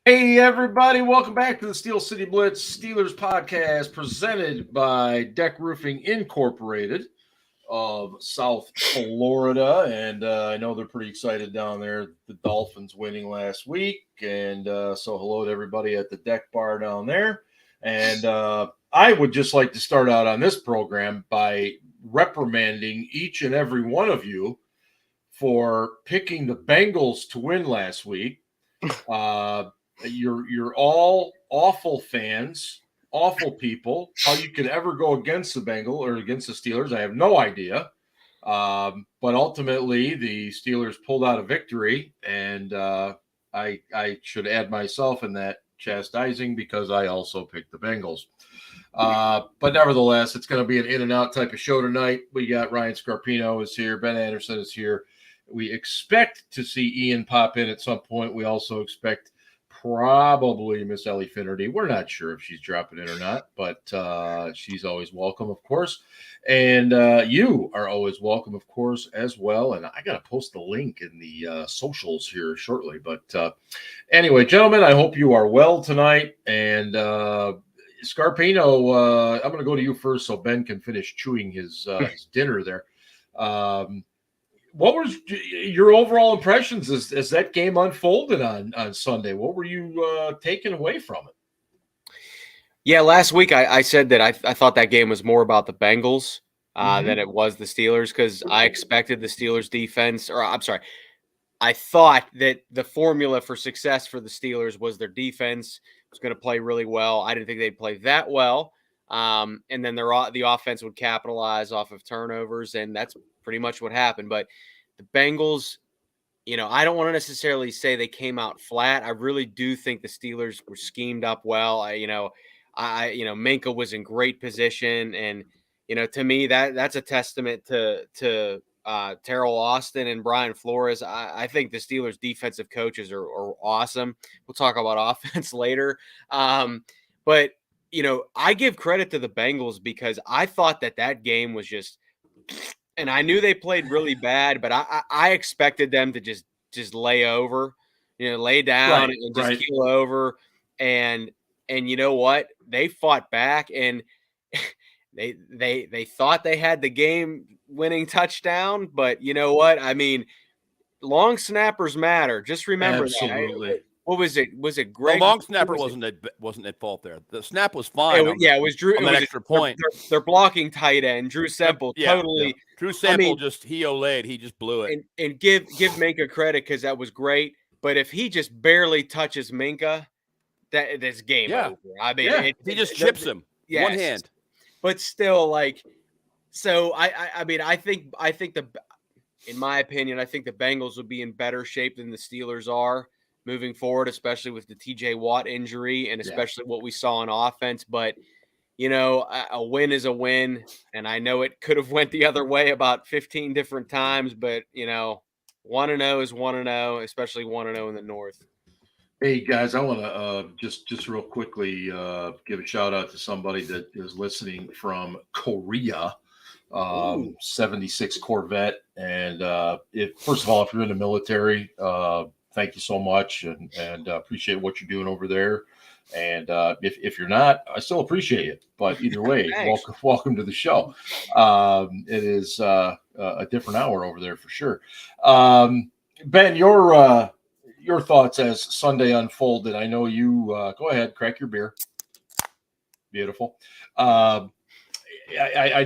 Hey, everybody. Welcome back to the Steel City Blitz Steelers Podcast presented by DEK Roofing Incorporated of South Florida. And I know they're pretty excited down there. The Dolphins winning last week. And so hello to everybody at the deck bar down there. And I would just like to start out on this program by reprimanding each and every one of you for picking the Bengals to win last week. You're all awful fans, awful people. How you could ever go against the Bengals or against the Steelers, I have no idea. But ultimately, the Steelers pulled out a victory, and I should add myself in that chastising because I also picked the Bengals. But nevertheless, it's going to be an in and out type of show tonight. We got Ryan Scarpino is here, Ben Anderson is here. We expect to see Ian pop in at some point. We also expect probably Miss Ellie Finnerty. We're not sure if she's dropping in or not, but she's always welcome, of course. And you are always welcome, of course, as well. And I got to post the link in the socials here shortly. But anyway, gentlemen, I hope you are well tonight. And Scarpino, I'm going to go to you first so Ben can finish chewing his dinner there. What was your overall impressions as that game unfolded on Sunday? What were you taking away from it? Yeah, last week I said that I thought that game was more about the Bengals than it was the Steelers because I expected the Steelers defense, or I'm sorry, I thought that the formula for success for the Steelers was their defense was going to play really well. I didn't think they'd play that well. And then the offense would capitalize off of turnovers, and that's pretty much what happened. But the Bengals, I don't want to necessarily say they came out flat. I really do think the Steelers were schemed up well. Minka was in great position, and to me that's a testament to Terrell Austin and Brian Flores. I think the Steelers defensive coaches are awesome. We'll talk about offense later, but. I give credit to the Bengals because I thought that game was just, and I knew they played really bad, but I expected them to just lay over, lay down and just keel over. And you know what? They fought back and they thought they had the game winning touchdown, but you know what? I mean, long snappers matter. Just remember Absolutely. that. What was it? Was it Greg? The long snapper wasn't at fault there. The snap was fine. It was Drew. On that extra point. They're blocking tight end. Drew Semple totally. Yeah. Drew Semple he olayed. He just blew it. And give Minka credit because that was great. But if he just barely touches Minka, that's game over. I mean, he just chips him. Yes. One hand. But still, so I mean, I think in my opinion, I think the Bengals would be in better shape than the Steelers are moving forward, especially with the TJ Watt injury and especially what we saw on offense. But, a win is a win. And I know it could have went the other way about 15 different times, but, 1-0 is 1-0, especially 1-0 in the North. Hey, guys, I want to just real quickly give a shout out to somebody that is listening from Korea, 76 Corvette. And first of all, if you're in the military, thank you so much, and appreciate what you're doing over there. And if you're not, I still appreciate it. But either way, welcome to the show. It is a different hour over there for sure. Ben, your thoughts as Sunday unfolded. I know you. Go ahead, crack your beer. Beautiful. I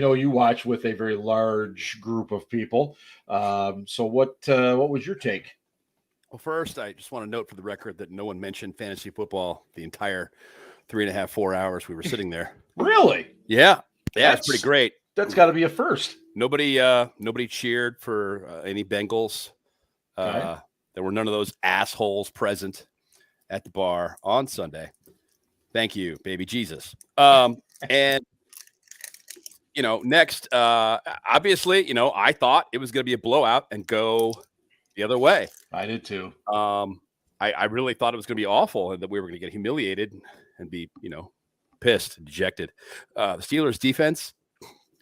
know you watch with a very large group of people. So what was your take? Well, first, I just want to note for the record that no one mentioned fantasy football the entire 3.5, 4 hours we were sitting there. Really? Yeah. It's pretty great. That's got to be a first. Nobody cheered for any Bengals. Okay. There were none of those assholes present at the bar on Sunday. Thank you, baby Jesus. And next, obviously, I thought it was going to be a blowout and go the other way. I did too. I really thought it was going to be awful and that we were going to get humiliated and be, pissed, dejected. The Steelers defense,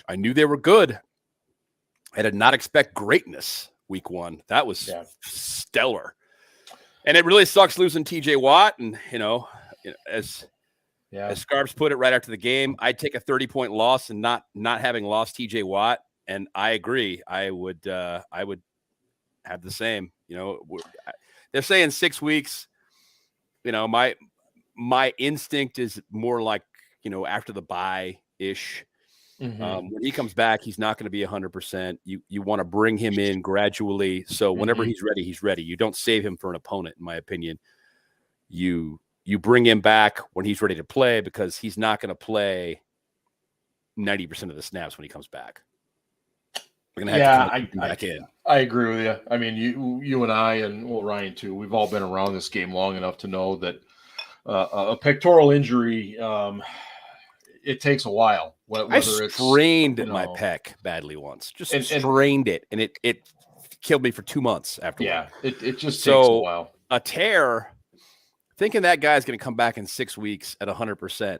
I knew they were good. I did not expect greatness week one. That was stellar. And it really sucks losing TJ Watt. And, as Scarps put it right after the game, I'd take a 30-point loss and not having lost TJ Watt. And I agree. I would have the same. They're saying 6 weeks. My instinct is more like, after the bye-ish. Mm-hmm. When he comes back, he's not going to be 100%. You want to bring him in gradually. So whenever he's ready, he's ready. You don't save him for an opponent, in my opinion. You bring him back when he's ready to play, because he's not going to play 90% of the snaps when he comes back. We're going to have to come back in. I agree with you. I mean, you and I, and Ryan too, we've all been around this game long enough to know that a pectoral injury, it takes a while. I strained my pec badly once. Strained it, and it killed me for 2 months after. Yeah, it just takes a while. A tear, thinking that guy's going to come back in 6 weeks at 100%.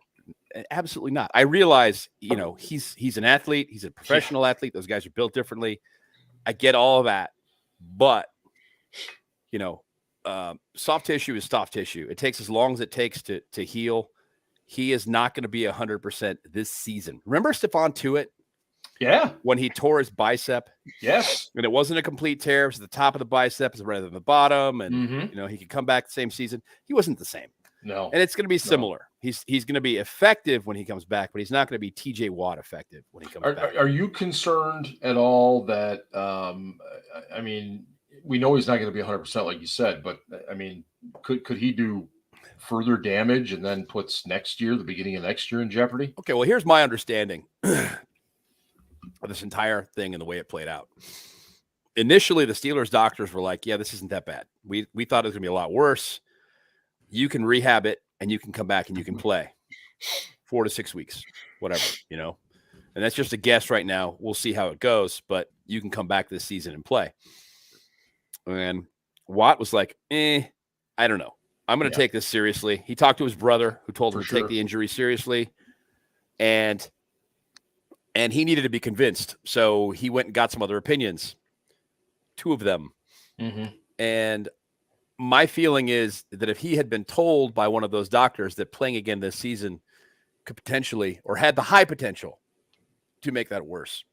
Absolutely not. I realize, he's an athlete. He's a professional athlete. Those guys are built differently. I get all of that. But, soft tissue is soft tissue. It takes as long as it takes to heal. He is not going to be 100% this season. Remember Stephon Tuitt? Yeah. When he tore his bicep? Yes. And it wasn't a complete tear. It was the top of the bicep rather than the bottom. And, he could come back the same season. He wasn't the same. No. And it's going to be similar. No. He's going to be effective when he comes back, but he's not going to be TJ Watt effective when he comes back. Are you concerned at all that, we know he's not going to be 100% like you said, but could he do further damage and then puts the beginning of next year in jeopardy? Okay, well, here's my understanding of this entire thing and the way it played out. Initially, the Steelers doctors were like, yeah, this isn't that bad. We thought it was going to be a lot worse. You can rehab it and you can come back and you can play 4 to 6 weeks, whatever, And that's just a guess right now. We'll see how it goes, but you can come back this season and play. And Watt was like, I don't know. I'm going to take this seriously. He talked to his brother, who told him to take the injury seriously. And he needed to be convinced. So he went and got some other opinions, 2 of them. Mm-hmm. And my feeling is that if he had been told by one of those doctors that playing again this season could potentially, or had the high potential to make that worse,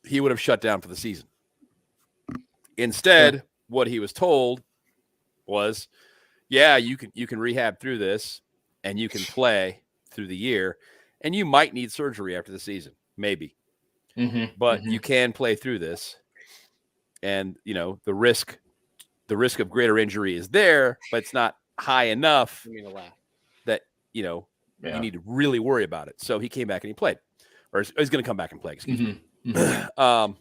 he would have shut down for the season. Instead, what he was told was, you can rehab through this and you can play through the year, and you might need surgery after the season, maybe. Mm-hmm. But you can play through this. And, the risk of greater injury is there, but it's not high enough that, you need to really worry about it. So he came back and he played, or he's going to come back and play. Excuse me. Mm-hmm.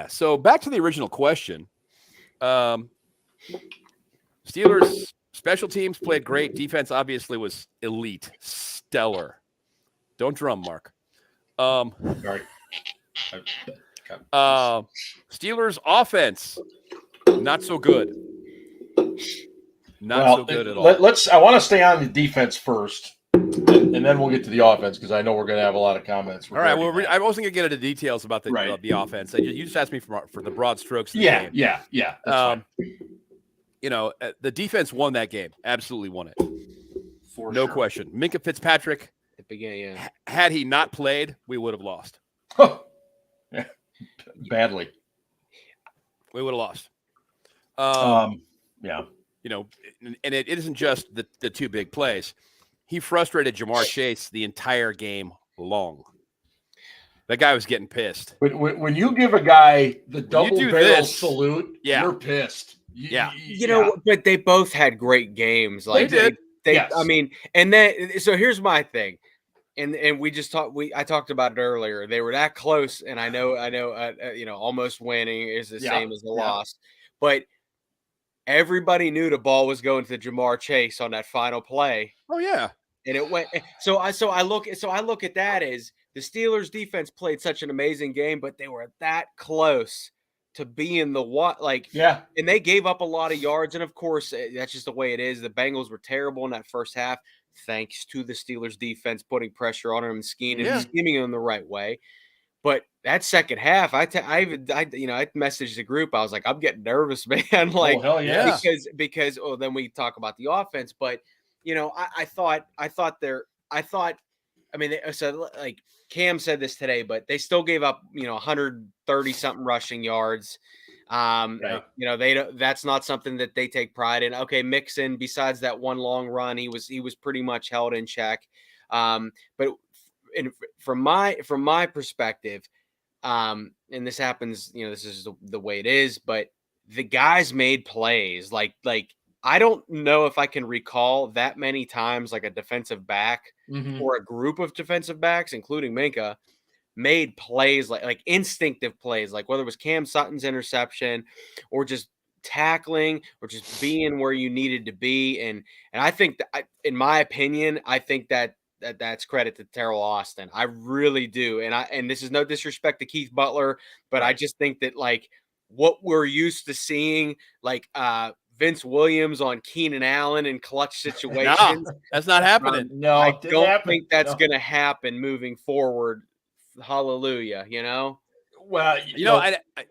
So back to the original question. Steelers special teams played great. Defense obviously was elite, stellar. Don't drum, Mark. Sorry. Steelers offense, not so good. Not so good at all. I want to stay on the defense first, and then we'll get to the offense, because I know we're going to have a lot of comments. All right. Well, I wasn't going to get into details about the offense. You just asked me for the broad strokes of the game. Yeah. That's fine. The defense won that game. Absolutely won it. No question. Minkah Fitzpatrick, at the beginning, had he not played, we would have lost. Badly. We would have lost. And it isn't just the 2 big plays. He frustrated Jamar Chase the entire game long. That guy was getting pissed. When you give a guy the double barrel salute, you're pissed. But they both had great games. Like they did. Yes. And then so here's my thing. And I talked about it earlier. They were that close, and I know, almost winning is the same as the loss. But everybody knew the ball was going to Jamar Chase on that final play. Oh yeah, and it went. So I look at that as the Steelers defense played such an amazing game, but they were that close to being and they gave up a lot of yards, and of course that's just the way it is. The Bengals were terrible in that first half, thanks to the Steelers defense putting pressure on them and scheming them the right way. But that second half, I messaged the group. I was like, I'm getting nervous, man. Like, oh, hell yeah. because then we talk about the offense. But I thought, so like Cam said this today, but they still gave up 130 something rushing yards. Right. That's not something that they take pride in. Okay, Mixon, besides that one long run, he was pretty much held in check. But from my perspective, and this happens, this is the way it is, but the guys made plays. Like I don't know if I can recall that many times like a defensive back or a group of defensive backs, including Minka, made plays like instinctive plays, like whether it was Cam Sutton's interception or just tackling or just being where you needed to be. And I think that, in my opinion, I think that's credit to Terrell Austin. I really do. And this is no disrespect to Keith Butler, but I just think that like what we're used to seeing, like Vince Williams on Keenan Allen in clutch situations. No, that's not happening. No, I it didn't don't happen. think that's No. going to happen moving forward. Hallelujah, Well,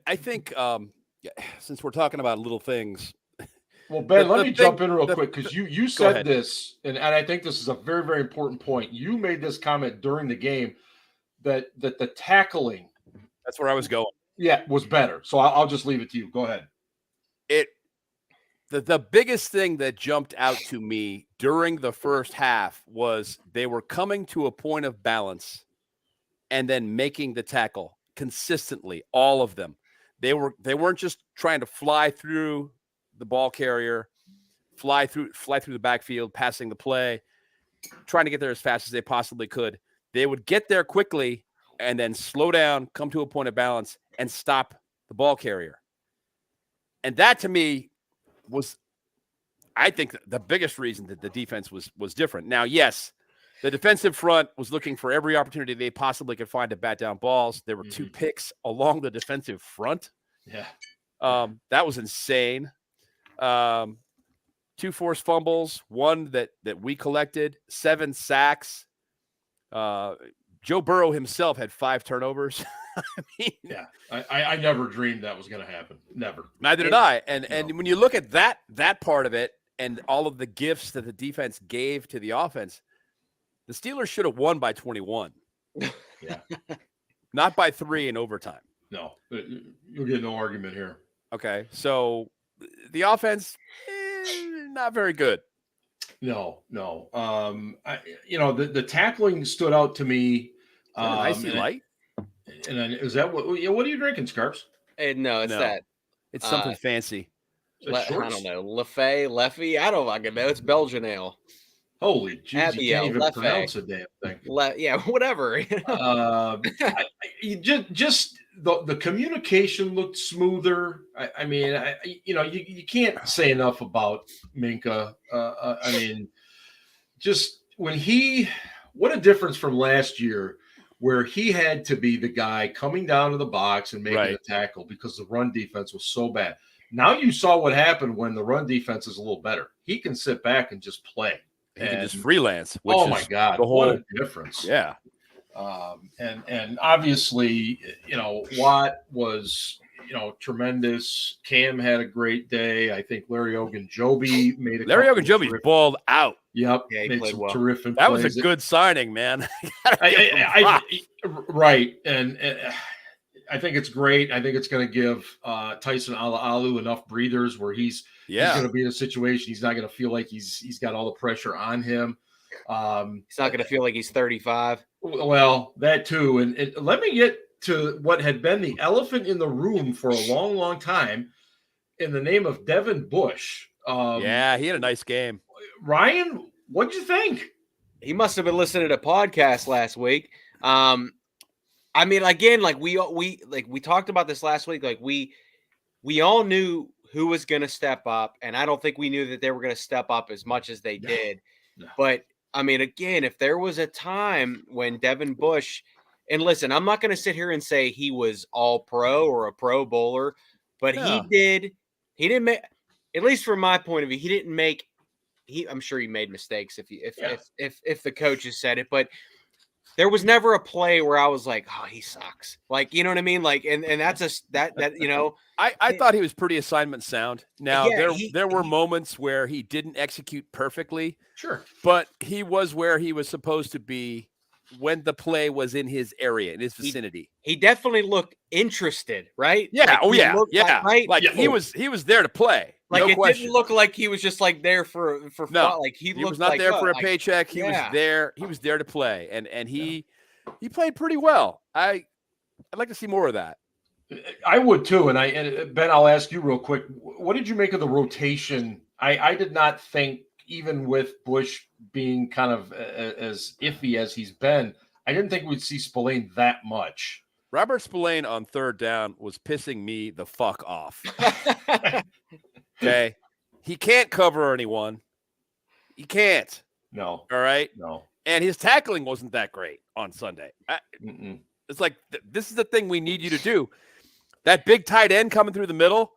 I think since we're talking about little things. Well, Ben, let me jump in real the- quick because you said ahead. this, and I think this is a very, very important point. You made this comment during the game that the tackling, That's where I was going. was better. So I'll just leave it to you. Go ahead. The biggest thing that jumped out to me during the first half was they were coming to a point of balance and then making the tackle consistently, all of them. They weren't just trying to fly through the ball carrier, fly through the backfield, passing the play, trying to get there as fast as they possibly could. They would get there quickly and then slow down, come to a point of balance, and stop the ball carrier. And that, to me, was, I think, the biggest reason that the defense was different. Now, yes, the defensive front was looking for every opportunity they possibly could find to bat down balls. There were 2 picks along the defensive front. Yeah. That was insane. 2 forced fumbles, 1 that we collected, 7 sacks. Joe Burrow himself had 5 turnovers. I mean, I never dreamed that was going to happen. Never. Neither did I. And when you look at that part of it and all of the gifts that the defense gave to the offense, the Steelers should have won by 21. Yeah. Not by 3 in overtime. No, you'll get no argument here. Okay. So the offense, not very good. No. The tackling stood out to me. Icy light? And then, is that what are you drinking, Scarps? No, it's No. that. It's something fancy. I don't know. Leffy. I don't fucking know. It's Belgian ale. Holy jeez, you can't even Leffe. pronounce a damn thing. Whatever. Just the communication looked smoother. I mean, you can't say enough about Minka. I mean, just what a difference from last year, where he had to be the guy coming down to the box and making a tackle because the run defense was so bad. Now you saw what happened when the run defense is a little better. He can sit back and just play. He can just freelance. Which oh my God! What a difference! Yeah. And obviously, Watt was tremendous. Cam had a great day. I think Larry Ogunjobi made Larry Ogunjobi balled out. Yep, Yeah, he made played some well. terrific. That plays. was a good signing, man. Right, and I think it's great. I think it's going to give Tyson Alu enough breathers where he's going to be in a situation he's not going to feel like he's got all the pressure on him. He's not going to feel like he's 35. Well, that too. And let me get to what had been the elephant in the room for a long, long time, in the name of Devin Bush. He had a nice game. Ryan, what'd you think? He must have been listening to podcasts last week. I mean, again, like we talked about this last week. Like we all knew who was going to step up, and I don't think we knew that they were going to step up as much as they did. No. But I mean, again, if there was a time when Devin Bush, and listen, I'm not going to sit here and say he was all pro or a pro bowler, but he didn't make, at least from my point of view, I'm sure he made mistakes if the coaches said it, but There was never a play where I was like, oh, he sucks. Like, you know what I mean? Like, and that's I thought he was pretty assignment sound. Now there were moments where he didn't execute perfectly. Sure. But he was where he was supposed to be when the play was in his area, in his vicinity. He definitely looked interested, right? Yeah. Like, right? Like he was there to play. Like no it question. Didn't look like he was just like there for fun. Like he was not there for a paycheck. He was there. He was there to play, and he played pretty well. I'd like to see more of that. I would too. And Ben, I'll ask you real quick. What did you make of the rotation? I did not think, even with Bush being kind of as iffy as he's been, I didn't think we'd see Spillane that much. Robert Spillane on third down was pissing me the fuck off. Okay. He can't cover anyone. He can't. No. All right. No. And his tackling wasn't that great on Sunday. It's like, this is the thing we need you to do. That big tight end coming through the middle,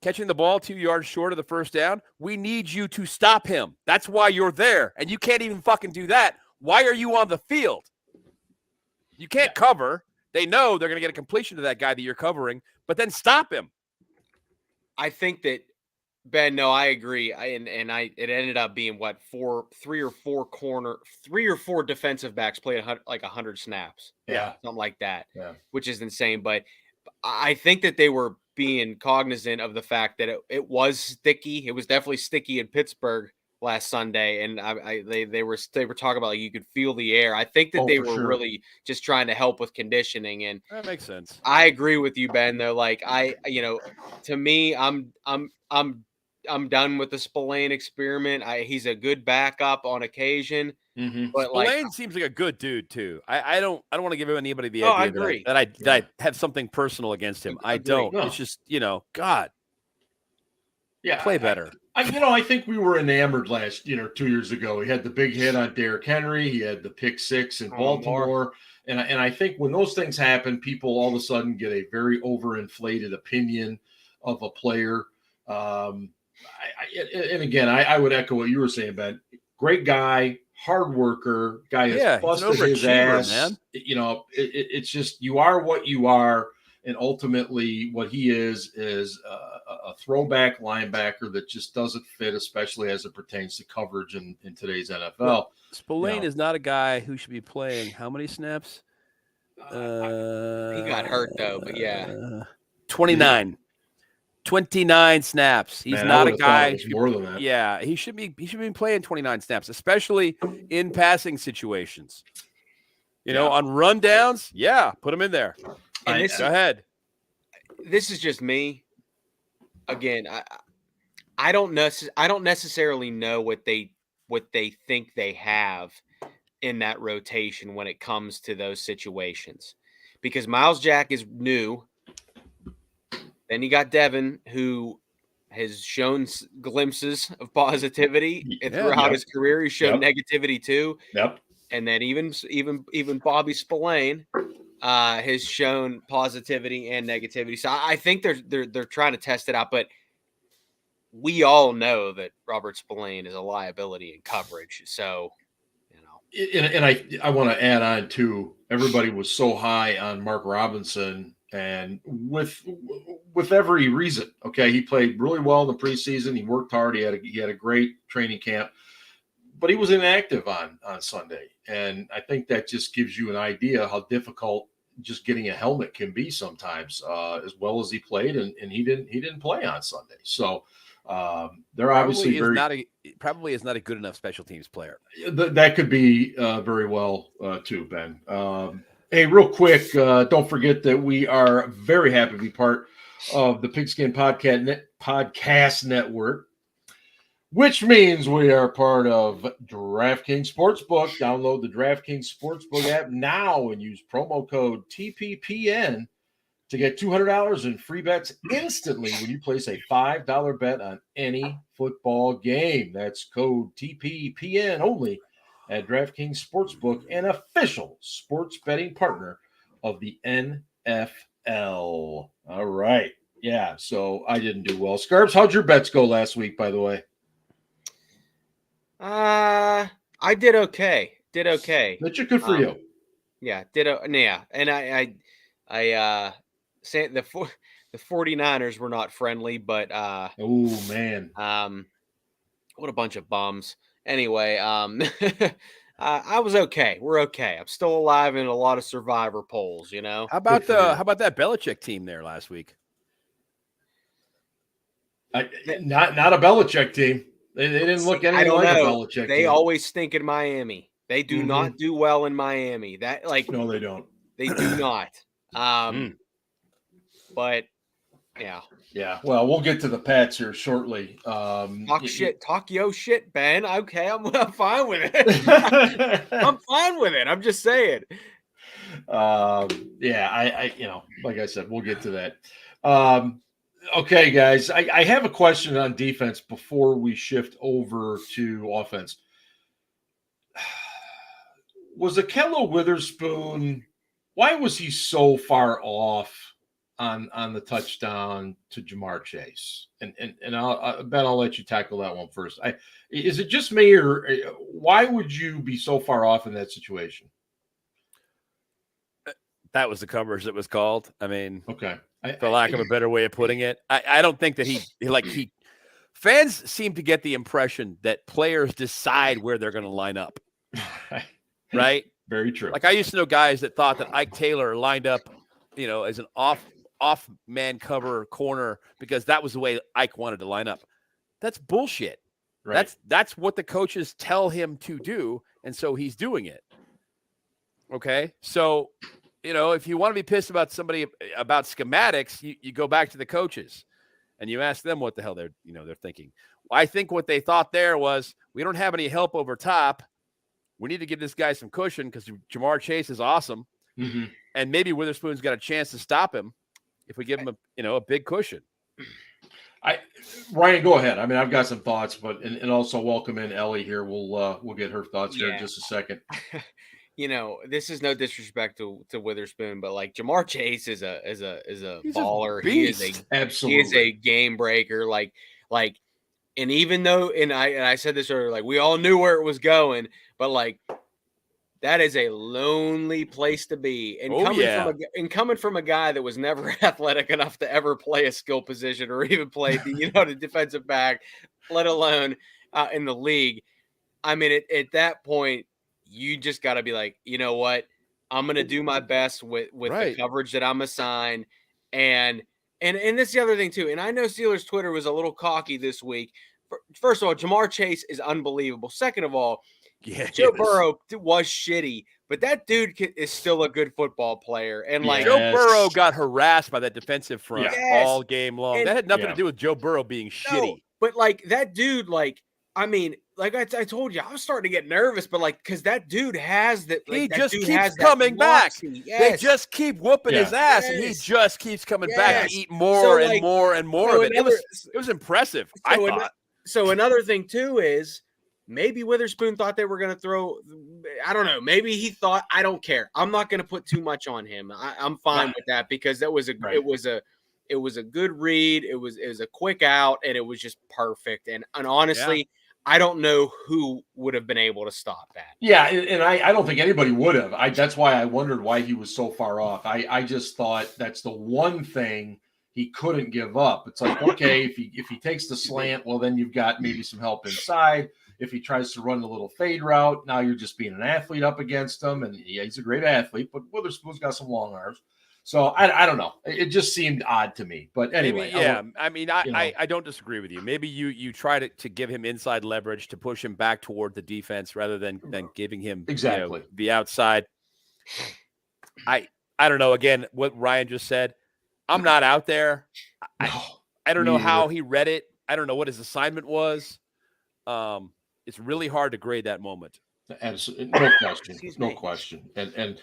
catching the ball 2 yards short of the first down. We need you to stop him. That's why you're there. And you can't even fucking do that. Why are you on the field? You can't cover. They know they're going to get a completion to that guy that you're covering, but then stop him. I think that, Ben, no, I agree. It ended up being three or four defensive backs played like 100 snaps. Yeah. Something like that. Yeah. Which is insane. But I think that they were being cognizant of the fact that it was sticky. It was definitely sticky in Pittsburgh last Sunday. And they were talking about, like, you could feel the air. I think that they were really just trying to help with conditioning. And that makes sense. I agree with you, Ben, though. Like, to me, I'm done with the Spillane experiment. He's a good backup on occasion, but Spillane seems like a good dude too. I don't want to give anybody the idea I agree. that I have something personal against him. I don't. No. It's just, God. Yeah, play better. I think we were enamored 2 years ago. He had the big hit on Derrick Henry. He had the pick six in Baltimore. And I think when those things happen, people all of a sudden get a very overinflated opinion of a player. And again, I would echo what you were saying, Ben. Great guy, hard worker, guy has busted his ass. Man. It's just, you are what you are, and ultimately what he is a throwback linebacker that just doesn't fit, especially as it pertains to coverage in today's NFL. Well, Spillane is not a guy who should be playing how many snaps? He got hurt though, but 29. 29 snaps. He's not a guy. More than that. Yeah, he should be playing 29 snaps, especially in passing situations. On rundowns, put him in there. And go ahead. This is just me. Again, I don't necessarily know what they think they have in that rotation when it comes to those situations, because Miles Jack is new. Then you got Devin, who has shown glimpses of positivity throughout his career. He showed negativity too. Yep. And then even Bobby Spillane has shown positivity and negativity. So I think they're trying to test it out. But we all know that Robert Spillane is a liability in coverage. So, And I want to add on too. Everybody was so high on Mark Robinson. And with every reason, okay, he played really well in the preseason. He worked hard. He had a great training camp, but he was inactive on Sunday, and I think that just gives you an idea how difficult just getting a helmet can be sometimes. As well as he played, and he didn't play on Sunday, so they're obviously probably is not a good enough special teams player. That could be very well too, Ben. Hey, real quick, don't forget that we are very happy to be part of the Pigskin Podcast Network, which means we are part of DraftKings Sportsbook. Download the DraftKings Sportsbook app now and use promo code TPPN to get $200 in free bets instantly when you place a $5 bet on any football game. That's code TPPN only at DraftKings Sportsbook, an official sports betting partner of the NFL. All right. Yeah, so I didn't do well. Scarps, how'd your bets go last week, by the way? I did okay. That's good for you. Yeah, ditto. Yeah, and I say the 49ers were not friendly, but oh man, what a bunch of bums. Anyway, I was okay. We're okay. I'm still alive in a lot of survivor polls. You know. How about that Belichick team there last week? Not a Belichick team. They didn't look anything like a Belichick They team. always stink in Miami. They do not do well in Miami. No, they don't. They do not. But yeah. Yeah. Well, we'll get to the Pats here shortly. Talk yo shit, Ben. Okay, I'm fine with it. I'm fine with it. I'm just saying. Yeah, I like I said, we'll get to that. Okay, guys, I have a question on defense before we shift over to offense. Was Ahkello Witherspoon, why was he so far off on the touchdown to Jamar Chase? And Ben, I'll let you tackle that one first. Is it just me, or why would you be so far off in that situation? That was the coverage that was called. I mean, okay. For lack of a better way of putting it, I don't think that he fans seem to get the impression that players decide where they're going to line up. Right? Very true. Like I used to know guys that thought that Ike Taylor lined up, as an off man cover corner because that was the way Ike wanted to line up. That's bullshit. Right. That's what the coaches tell him to do, and so he's doing it. Okay? So if you want to be pissed about somebody about schematics, you go back to the coaches and you ask them what the hell they're thinking. I think what they thought there was, we don't have any help over top. We need to give this guy some cushion because Jamar Chase is awesome. Mm-hmm. And maybe Witherspoon's got a chance to stop him if we give him a big cushion. Ryan, go ahead. I mean, I've got some thoughts, but and also welcome in Ellie here. We'll get her thoughts here in just a second. This is no disrespect to Witherspoon, but like Jamar Chase is a He's baller. Absolutely. He is a game breaker. And even though, and I said this earlier, like we all knew where it was going, but like that is a lonely place to be. And coming from a guy that was never athletic enough to ever play a skill position or even play the defensive back, let alone in the league. I mean, at that point, you just got to be like, you know what? I'm going to do my best with the coverage that I'm assigned. And that's the other thing too. And I know Steelers Twitter was a little cocky this week. First of all, Jamar Chase is unbelievable. Second of all, Joe Burrow was shitty, but that dude is still a good football plarer. And Joe Burrow got harassed by that defensive front all game long. And that had nothing to do with Joe Burrow being shitty. But that dude, I told you, I was starting to get nervous, but because that dude has that. He just keeps coming back. Yes. They just keep whooping his ass, and he just keeps coming back to eat more and more and more of it. It was impressive. I thought. So another thing too is maybe Witherspoon thought they were going to throw. I don't know. Maybe he thought, I don't care. I'm not going to put too much on him. I'm fine with that because it was a good read. It was a quick out, and it was just perfect. And honestly. Yeah. I don't know who would have been able to stop that. Yeah, and I don't think anybody would have. That's why I wondered why he was so far off. I just thought that's the one thing he couldn't give up. It's like, okay, if he takes the slant, well, then you've got maybe some help inside. If he tries to run the little fade route, now you're just being an athlete up against him. And yeah, he's a great athlete, but Witherspoon's got some long arms. So I don't know. It just seemed odd to me. But anyway. Maybe, I don't disagree with you. Maybe you try to give him inside leverage to push him back toward the defense rather than giving him the outside. I don't know. Again, what Ryan just said, I'm not out there. I don't know how he read it. I don't know what his assignment was. It's really hard to grade that moment. Absolutely. No question. No question. And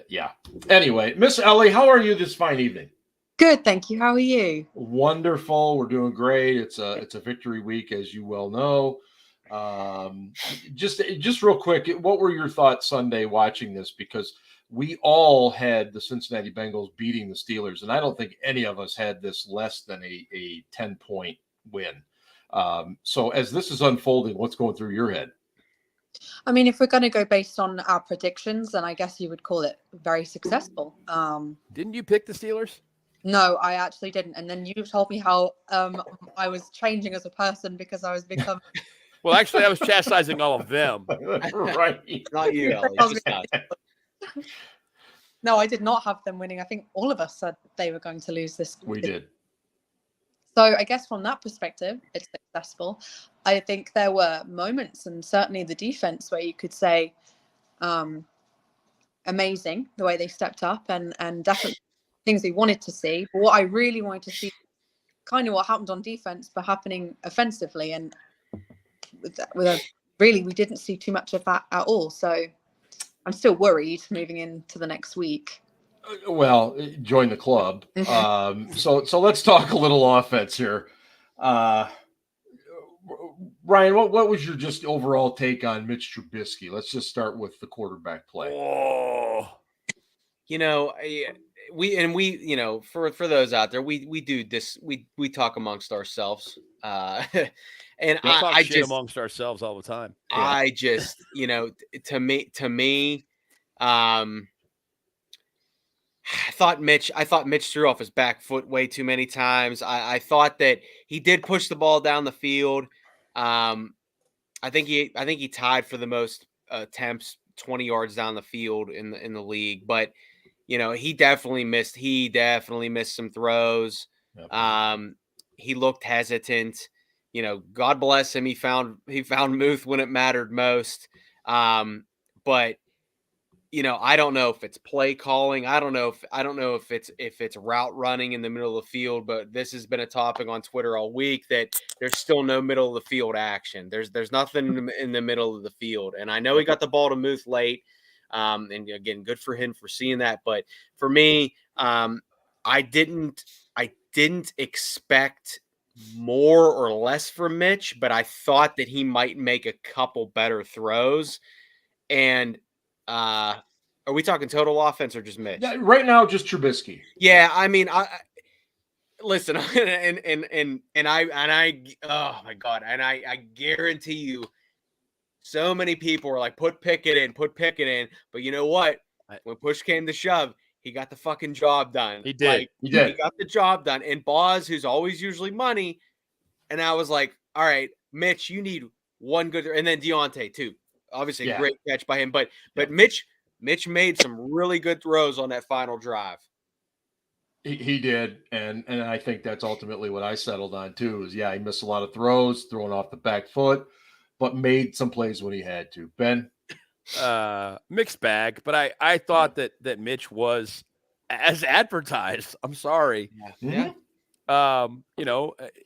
yeah. Anyway, Miss Ellie, how are you this fine evening? Good, thank you. How are you? Wonderful. We're doing great. It's a victory week, as you well know. Just real quick, what were your thoughts Sunday watching this? Because we all had the Cincinnati Bengals beating the Steelers, and I don't think any of us had this less than a 10-point win. So as this is unfolding, what's going through your head? I mean, if we're going to go based on our predictions, then I guess you would call it very successful. Didn't you pick the Steelers? No, I actually didn't. And then you told me how I was changing as a person because I was becoming. Well, actually, I was chastising all of them. Right. Not you, Ellie. Just us. No, I did not have them winning. I think all of us said they were going to lose this. We did. So I guess from that perspective, it's successful. I think there were moments, and certainly the defense, where you could say amazing the way they stepped up and definitely things we wanted to see. But what I really wanted to see, kind of what happened on defense, but happening offensively. And really, we didn't see too much of that at all. So I'm still worried moving into the next week. Well, join the club. So let's talk a little offense here. Ryan, what was your just overall take on Mitch Trubisky? Let's just start with the quarterback play. Oh, We for those out there, we do this. We talk amongst ourselves. And we talk I shit just amongst ourselves all the time. I just, to me, I thought Mitch threw off his back foot way too many times. I thought that he did push the ball down the field. I think he tied for the most attempts 20 yards down the field in the league, but he definitely missed some throws. Yep. He looked hesitant. God bless him. He found Muth when it mattered most. But I don't know if it's play calling. I don't know if it's route running in the middle of the field, but this has been a topic on Twitter all week that there's still no middle of the field action. There's nothing in the middle of the field. And I know he got the ball to Muth late. And again, good for him for seeing that. But for me, I didn't expect more or less from Mitch, but I thought that he might make a couple better throws. And are we talking total offense or just Mitch? Yeah, right now, just Trubisky. Yeah, I mean, listen, and I oh my God, and I guarantee you, so many people were like, put Pickett in. But you know what? When push came to shove, he got the fucking job done. He did. He got the job done. And Boz, who's always usually money, and I was like, all right, Mitch, you need one good, and then Deontay too. Obviously, a great catch by him. But Mitch made some really good throws on that final drive. He did, and I think that's ultimately what I settled on too. Is he missed a lot of throws, throwing off the back foot, but made some plays when he had to. Ben? Mixed bag, but I thought that Mitch was as advertised. I'm sorry. Yeah.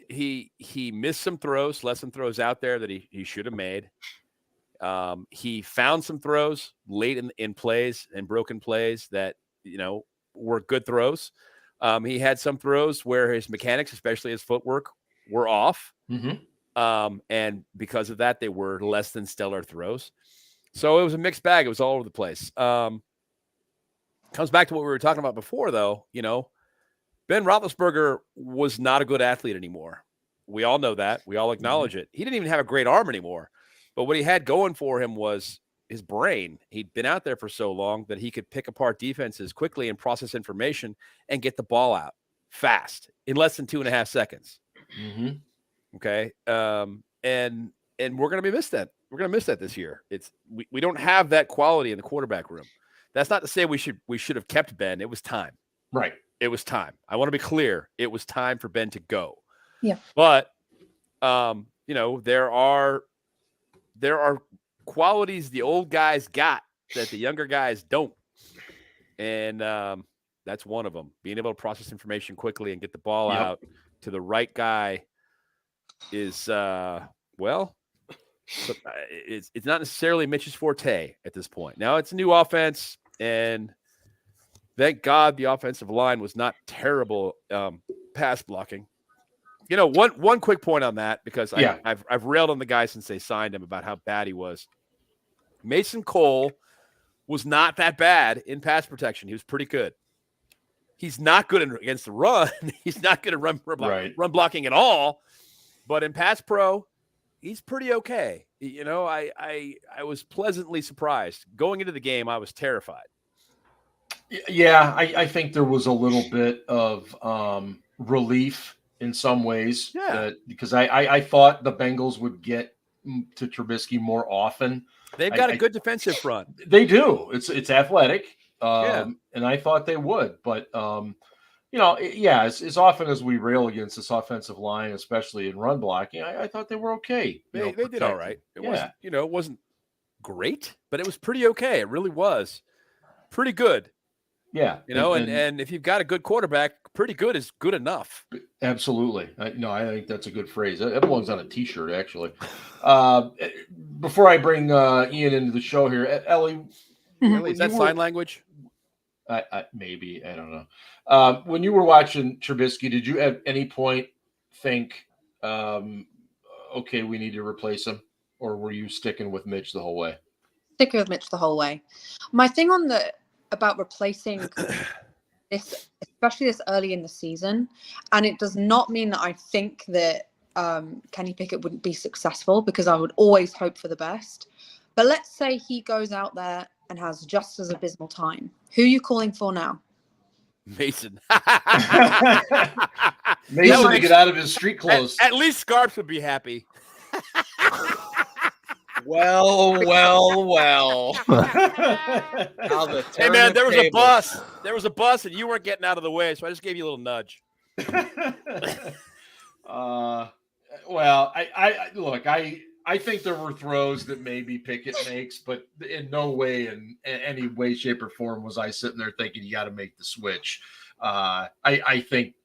He missed some throws, left some throws out there that he should have made. He found some throws late in plays and broken plays that, were good throws. He had some throws where his mechanics, especially his footwork, were off. Mm-hmm. And because of that, they were less than stellar throws. So it was a mixed bag. It was all over the place. Comes back to what we were talking about before, though. Ben Roethlisberger was not a good athlete anymore. We all know that. We all acknowledge it. He didn't even have a great arm anymore. But what he had going for him was his brain. He'd been out there for so long that he could pick apart defenses quickly and process information and get the ball out fast in less than 2.5 seconds. Mm-hmm. Okay. And we're going to miss that. We're going to miss that this year. We don't have that quality in the quarterback room. That's not to say we should have kept Ben. It was time. Right. It was time. I want to be clear. It was time for Ben to go. Yeah. But, there are qualities the old guys got that the younger guys don't. And that's one of them. Being able to process information quickly and get the ball out to the right guy is, it's not necessarily Mitch's forte at this point. Now it's a new offense, and thank God the offensive line was not terrible pass blocking. One quick point on that, because I've railed on the guy since they signed him about how bad he was. Mason Cole was not that bad in pass protection. He was pretty good. He's not good against the run. He's not good at run blocking at all. But in pass pro, he's pretty okay. You know, I was pleasantly surprised. Going into the game, I was terrified. Yeah, I think there was a little bit of relief in some ways, because I thought the Bengals would get to Trubisky more often. They've got a good defensive front. They do. It's athletic, and I thought they would. But as often as we rail against this offensive line, especially in run blocking, I thought they were okay. They did all right. It wasn't great, but it was pretty okay. It really was pretty good. Yeah. And if you've got a good quarterback, pretty good is good enough. Absolutely. I think that's a good phrase. That belongs on a T-shirt, actually. Before I bring Ian into the show here, Ellie, is that sign language? Maybe. I don't know. When you were watching Trubisky, did you at any point think, okay, we need to replace him? Or were you sticking with Mitch the whole way? Sticking with Mitch the whole way. My thing about replacing this, especially this early in the season, and it does not mean that I think that Kenny Pickett wouldn't be successful, because I would always hope for the best. But let's say he goes out there and has just as abysmal time. Who are you calling for now? Mason. Mason to get out of his street clothes. At least Scarps would be happy. Well. Hey, man, there was a bus. There was a bus, and you weren't getting out of the way, so I just gave you a little nudge. Well, I think there were throws that maybe Pickett makes, but in no way, in any way, shape, or form, was I sitting there thinking you got to make the switch. I think,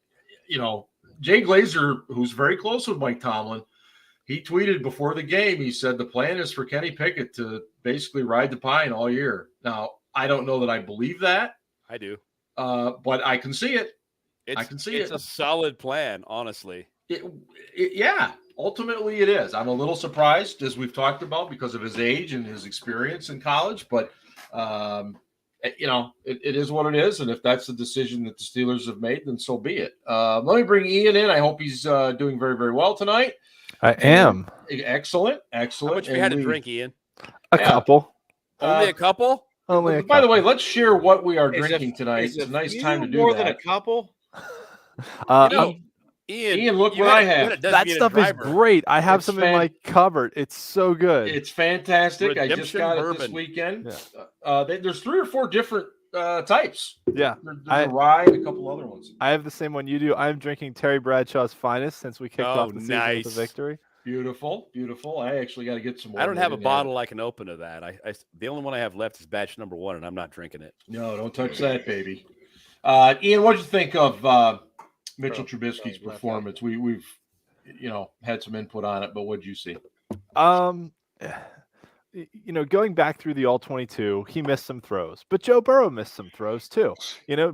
Jay Glazer, who's very close with Mike Tomlin, he tweeted before the game, he said the plan is for Kenny Pickett to basically ride the pine all year. Now, I don't know that I believe that. I do. But I can see it. It's a solid plan, honestly. Yeah, ultimately it is. I'm a little surprised, as we've talked about, because of his age and his experience in college. But, it is what it is. And if that's the decision that the Steelers have made, then so be it. Let me bring Ian in. I hope he's doing very, very well tonight. I am. Excellent. How much have you had to drink, Ian? A couple. Only a couple? Only a By couple. the way, let's share what we are drinking tonight. It's a nice time to do more that. than a couple. Ian, look what I have. That stuff is great. I have some in my cupboard. It's so good. It's fantastic. Redemption I just got it this weekend. Yeah. There's 3 or 4 different types. Yeah. There's a rye and a couple other ones. I have the same one you do. I'm drinking Terry Bradshaw's Finest since we kicked off the season with a victory. Beautiful. I actually got to get some more. I don't have a bottle I can open of that. The only one I have left is batch number 1, and I'm not drinking it. No, don't touch that, baby. Ian, what did you think of Mitchell Trubisky's performance? We've had some input on it, but what did you see? Going back through the all-22, he missed some throws, but Joe Burrow missed some throws too.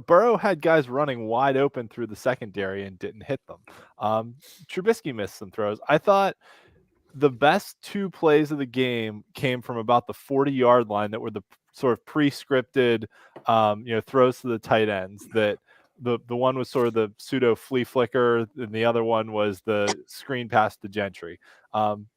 Burrow had guys running wide open through the secondary and didn't hit them. Trubisky missed some throws. I thought the best 2 plays of the game came from about the 40-yard line that were the sort of pre-scripted, throws to the tight ends. That the one was sort of the pseudo flea flicker, and the other one was the screen pass to Gentry.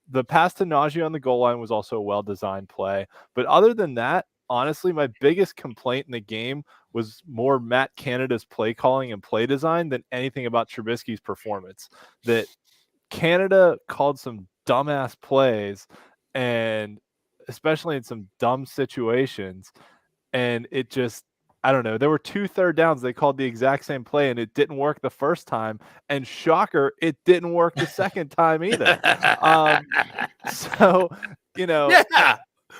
The pass to Najee on the goal line was also a well-designed play. But other than that, honestly, my biggest complaint in the game was more Matt Canada's play calling and play design than anything about Trubisky's performance. That Canada called some dumbass plays, and especially in some dumb situations. And it just, I don't know. There were 2 third downs. They called the exact same play, and it didn't work the first time. And shocker, it didn't work the second time either. Yeah.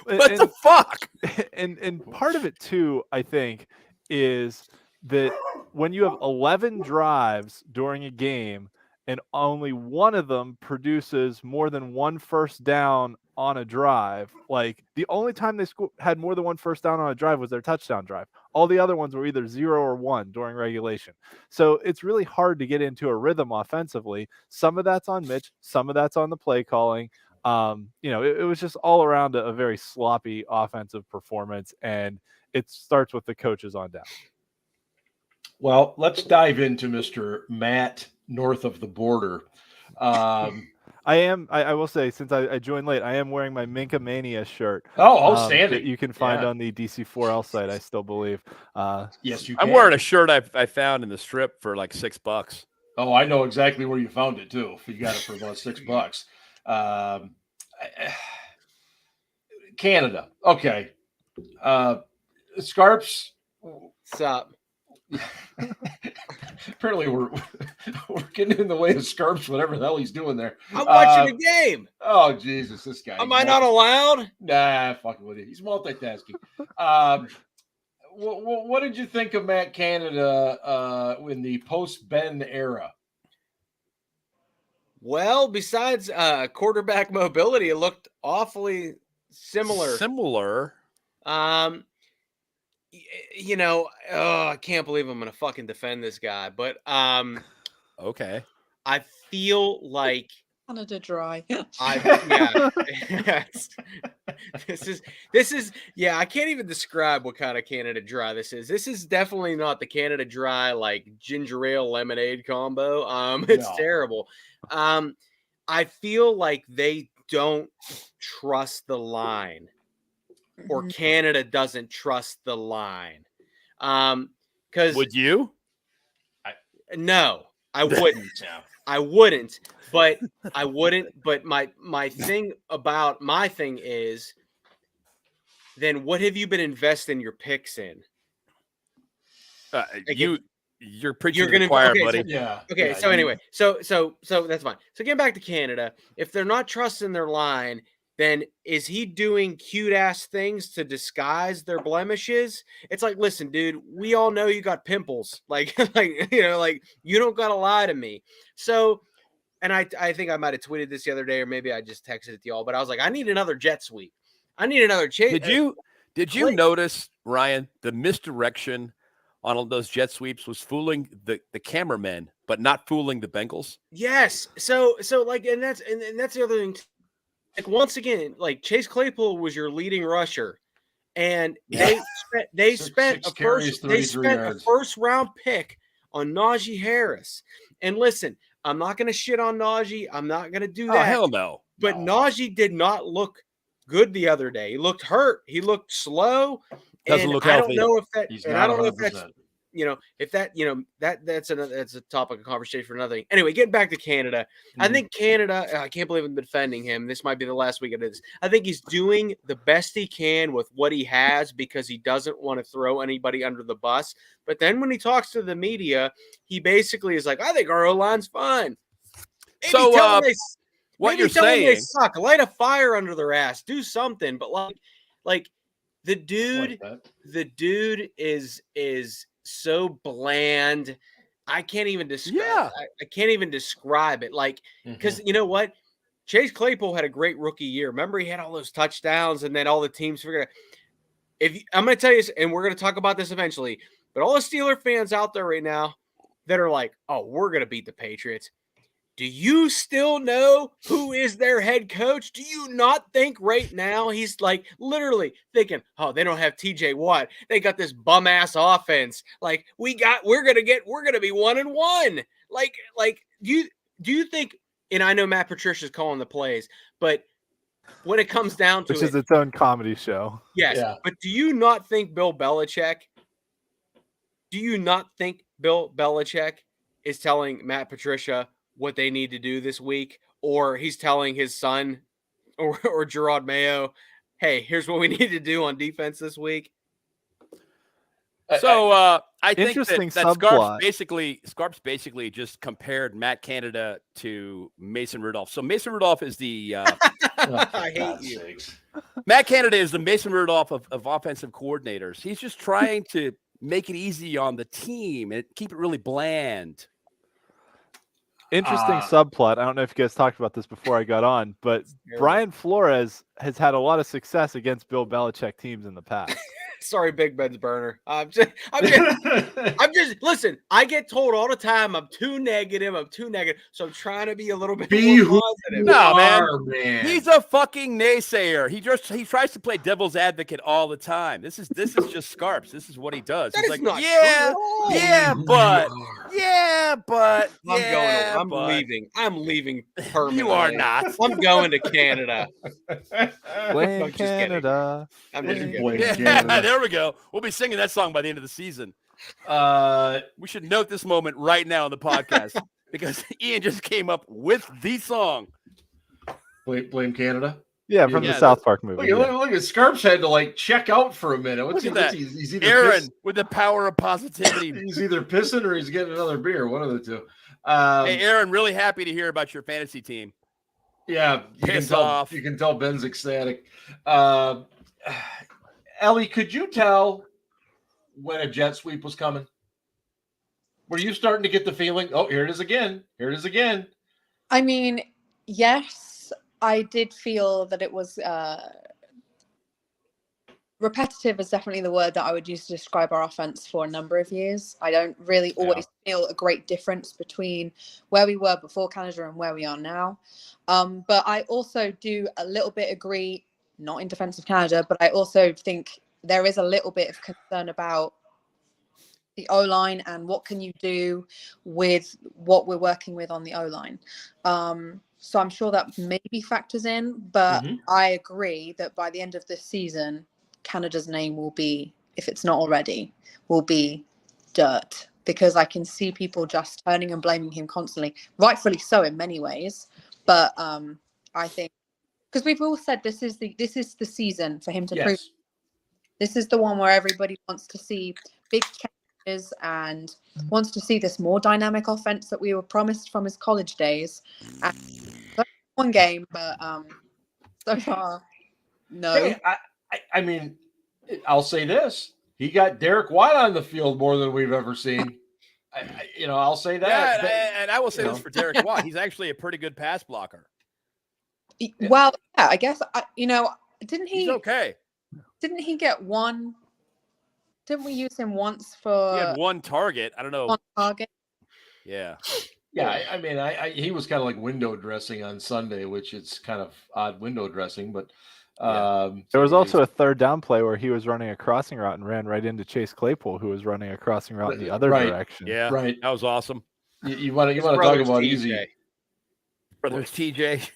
What the fuck? And part of it too, I think, is that when you have 11 drives during a game and only one of them produces more than 1 first down on a drive, like the only time they had more than 1 first down on a drive was their touchdown drive. All the other ones were either 0 or 1 during regulation. So it's really hard to get into a rhythm offensively. Some of that's on Mitch, some of that's on the play calling. It was just all around a very sloppy offensive performance, and it starts with the coaches on down. Well, let's dive into Mr. Matt north of the border. I am. I will say, since I joined late, I am wearing my Minka Mania shirt. Oh, outstanding. That you can find Yeah. on the DC4L site, I still believe. Yes, you can. I'm wearing a shirt I found in the strip for like $6. Oh, I know exactly where you found it too. You got it for about $6. Canada. Okay. Scarps. Stop. Apparently we're getting in the way of Scarps, whatever the hell he's doing there. I'm watching a game. Oh, Jesus, this guy. Am I not allowed? Nah, fucking with you. He's multitasking. What did you think of Matt Canada in the post-Ben era? Well, besides quarterback mobility, it looked awfully similar. I can't believe I'm going to fucking defend this guy, but Okay. I feel like Canada dry. This is I can't even describe what kind of Canada Dry this is. This is definitely not the Canada Dry like ginger ale lemonade combo. It's terrible. I feel like they don't trust the line, or Canada doesn't trust the line. Because would you? No, I wouldn't. I wouldn't, but I wouldn't. But my thing is, then what have you been investing your picks in? You're preaching to gonna the choir, okay, buddy. Okay. So anyway, so that's fine. So getting back to Canada, if they're not trusting their line, then is he doing cute ass things to disguise their blemishes? It's like, listen, dude, we all know you got pimples. Like you don't gotta lie to me. So, and I think I might have tweeted this the other day, or maybe I just texted it to y'all, but I was like, I need another jet sweep. I need another chase. Did you notice, Ryan, the misdirection on all those jet sweeps was fooling the cameramen, but not fooling the Bengals? Yes. So like, and that's the other thing. Like, once again, like, Chase Claypool was your leading rusher, and they spent a first round pick on Najee Harris. And listen, I'm not going to shit on Najee. I'm not going to do that. Oh, hell no. But Najee did not look good the other day. He looked hurt. He looked slow. Doesn't look healthy. I don't know if that. He's and not I don't know if 100%. that's. That's a topic of conversation for another thing. Anyway, getting back to Canada, I think Canada, I can't believe I'm defending him. This might be the last week of this. I think he's doing the best he can with what he has because he doesn't want to throw anybody under the bus. But then when he talks to the media, he basically is like, I think our O-line's fine. Maybe what you're tell them they saying, suck. Light a fire under their ass. Do something. But like the dude is so bland. I can't even describe. Yeah. I can't even describe it. Like, because you know what? Chase Claypool had a great rookie year. Remember, he had all those touchdowns, and then all the teams figured out. I'm going to tell you, and we're going to talk about this eventually, but all the Steeler fans out there right now that are like, oh, we're going to beat the Patriots. Do you still know who is their head coach? Do you not think right now he's like literally thinking, oh, they don't have TJ Watt. They got this bum ass offense. Like we're going to be 1-1. Like, do you think, and I know Matt Patricia's calling the plays, but when it comes down to which is its own comedy show. Yes. Yeah. But do you not think Bill Belichick is telling Matt Patricia what they need to do this week, or he's telling his son or Gerard Mayo, hey, here's what we need to do on defense this week? So I think interesting that Scarps basically just compared Matt Canada to Mason Rudolph. So Mason Rudolph is the I hate you. Sakes. Matt Canada is the Mason Rudolph of offensive coordinators. He's just trying to make it easy on the team and keep it really bland. Interesting subplot. I don't know if you guys talked about this before I got on, but Brian Flores has had a lot of success against Bill Belichick teams in the past. Sorry, Big Ben's burner. I'm just listen. I get told all the time I'm too negative. So I'm trying to be a little bit more positive. No, man. He's a fucking naysayer. He tries to play devil's advocate all the time. This is just Scarps. This is what he does. That He's is like, not but I'm leaving. I'm leaving permanently. You are not. I'm going to Canada. Blame I'm just kidding. Canada. I'm just kidding. Blame Yeah, Canada. there we go. We'll be singing that song by the end of the season. We should note this moment right now on the podcast because Ian just came up with the song. Blame Canada. Yeah, from the South Park movie. Look at Scarps had to like check out for a minute. Look at that. He's either Aaron with the power of positivity. he's either pissing or he's getting another beer. One of the two. Hey, Aaron, really happy to hear about your fantasy team. Yeah, Piss off. You can tell Ben's ecstatic. Ellie, could you tell when a jet sweep was coming? Were you starting to get the feeling? Oh, here it is again. Here it is again. I mean, yes, I did feel that it was repetitive is definitely the word that I would use to describe our offense for a number of years. I don't really always feel a great difference between where we were before Canada and where we are now. But I also do a little bit agree, not in defense of Canada, but I also think there is a little bit of concern about the O-line and what can you do with what we're working with on the O-line. So I'm sure that maybe factors in, but I agree that by the end of this season, Canada's name will be, if it's not already, will be dirt, because I can see people just turning and blaming him constantly, rightfully so in many ways. But I think because we've all said this is the season for him to prove. This is the one where everybody wants to see big changes and wants to see this more dynamic offense that we were promised from his college days. And one game, but so far, no. Hey, I mean, I'll say this: he got Derek White on the field more than we've ever seen. I'll say that. Yeah, and I will say this for Derek White: he's actually a pretty good pass blocker. Well, yeah, I guess didn't he? He's okay. Didn't he get one? Didn't we use him once for? He had one target. I don't know. One target. Yeah. Yeah, I mean, he was kind of like window dressing on Sunday, which it's kind of odd window dressing, but there was also a third down play where he was running a crossing route and ran right into Chase Claypool, who was running a crossing route in the other direction. Yeah, right. That was awesome. You want to talk about easy? Brother's TJ.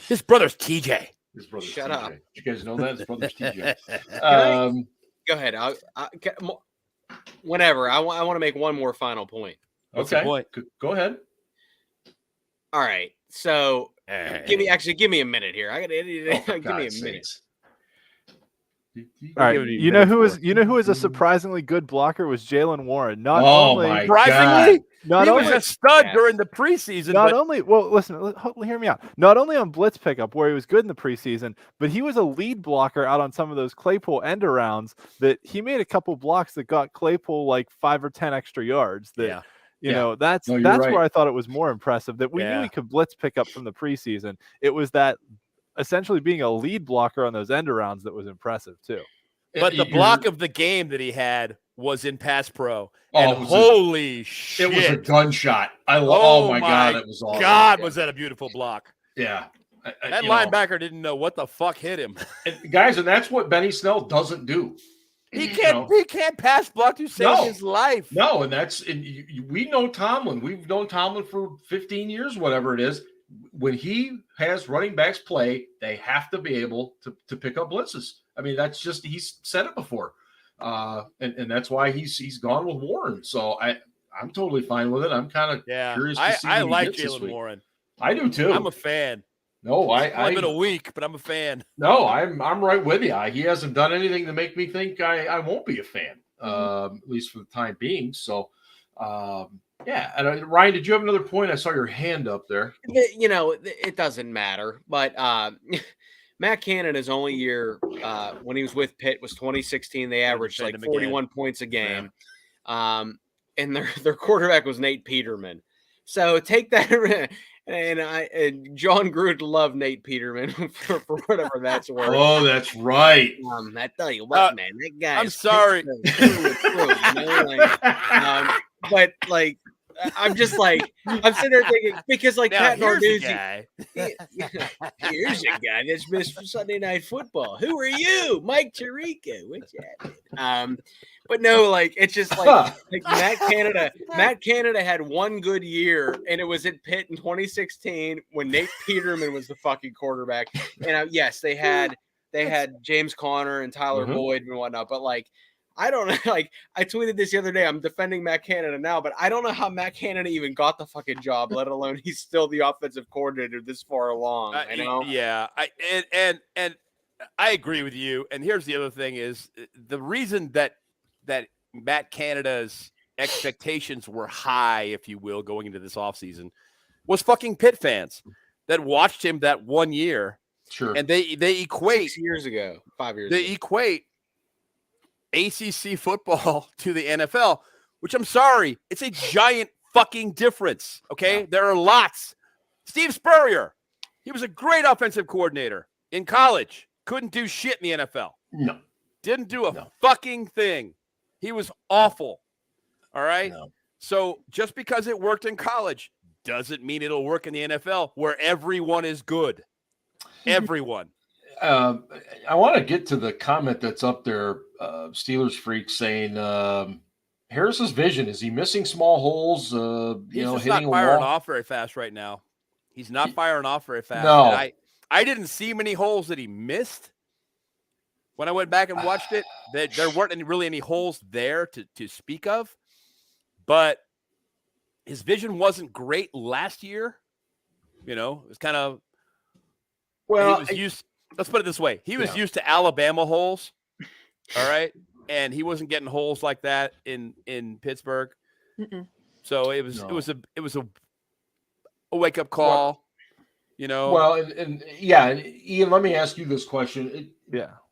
His brother's TJ. His brother's Shut TJ. up. You guys know that? His brother's TJ. Go ahead. Whenever. I want to make one more final point. Okay. Go ahead. All right. So give me a minute here. Give me a minute. All right. You know who is a surprisingly good blocker was Jalen Warren. He was a stud during the preseason. Listen, hear me out. Not only on blitz pickup where he was good in the preseason, but he was a lead blocker out on some of those Claypool end arounds that he made a couple blocks that got Claypool like 5 or 10 extra yards. That's right. where I thought it was more impressive that we knew he could blitz pick up from the preseason. It was that essentially being a lead blocker on those end arounds that was impressive too. But the block of the game that he had was in pass pro. And holy shit. It was a gunshot. Oh my God, it was awesome. God, was that a beautiful block. Yeah. That linebacker didn't know what the fuck hit him. And that's what Benny Snell doesn't do. He can't pass block to save his life. No, we know Tomlin. We've known Tomlin for 15 years, whatever it is. When he has running backs play, they have to be able to pick up blitzes. I mean, that's just, he's said it before. And that's why he's gone with Warren. So I'm totally fine with it. I'm kind of curious to see. I like Jalen Warren. I do too. I'm a fan. No, I've been a week, but I'm a fan. No, I'm right with you. He hasn't done anything to make me think I won't be a fan, at least for the time being. So, And Ryan, did you have another point? I saw your hand up there. It doesn't matter, but Matt Canada's only year when he was with Pitt was 2016. They averaged like 41 points a game, and their quarterback was Nate Peterman. So take that And John Gruden loved Nate Peterman for whatever that's worth. Oh, that's right. I tell you what, man, that guy. I'm sorry. But like, I'm just like, I'm sitting there thinking, because like Now, Pat here's the Narduzzi, guy. here's a guy that's missed Sunday Night Football. Who are you, Mike Tirico? What's that? But no, like it's just like Matt Canada. Matt Canada had one good year, and it was at Pitt in 2016 when Nate Peterman was the fucking quarterback. And yes, they had James Conner and Tyler Boyd and whatnot, but like. I don't know. Like I tweeted this the other day. I'm defending Matt Canada now, but I don't know how Matt Canada even got the fucking job, let alone he's still the offensive coordinator this far along. I know. Yeah. And I agree with you. And here's the other thing is the reason that Matt Canada's expectations were high, if you will, going into this offseason was fucking Pitt fans that watched him that 1 year. Sure. And they equate 5 years ago. They equate ACC football to the NFL, which I'm sorry, it's a giant fucking difference. Okay. Yeah. There are lots. Steve Spurrier, he was a great offensive coordinator in college. Couldn't do shit in the NFL. No. Didn't do a fucking thing. He was awful. All right. No. So just because it worked in college doesn't mean it'll work in the NFL where everyone is good. Everyone. I want to get to the comment that's up there, Steelers Freak saying Harris's vision, is he missing small holes? He's just hitting not firing off very fast right now. He's not firing off very fast. No. And I didn't see many holes that he missed. When I went back and watched it, there weren't really any holes there to speak of. But his vision wasn't great last year. You know, it was kind of let's put it this way. He was used to Alabama holes. All right. And he wasn't getting holes like that in Pittsburgh. Mm-mm. So it was a wake up call, well, you know. Well, and Ian, let me ask you this question.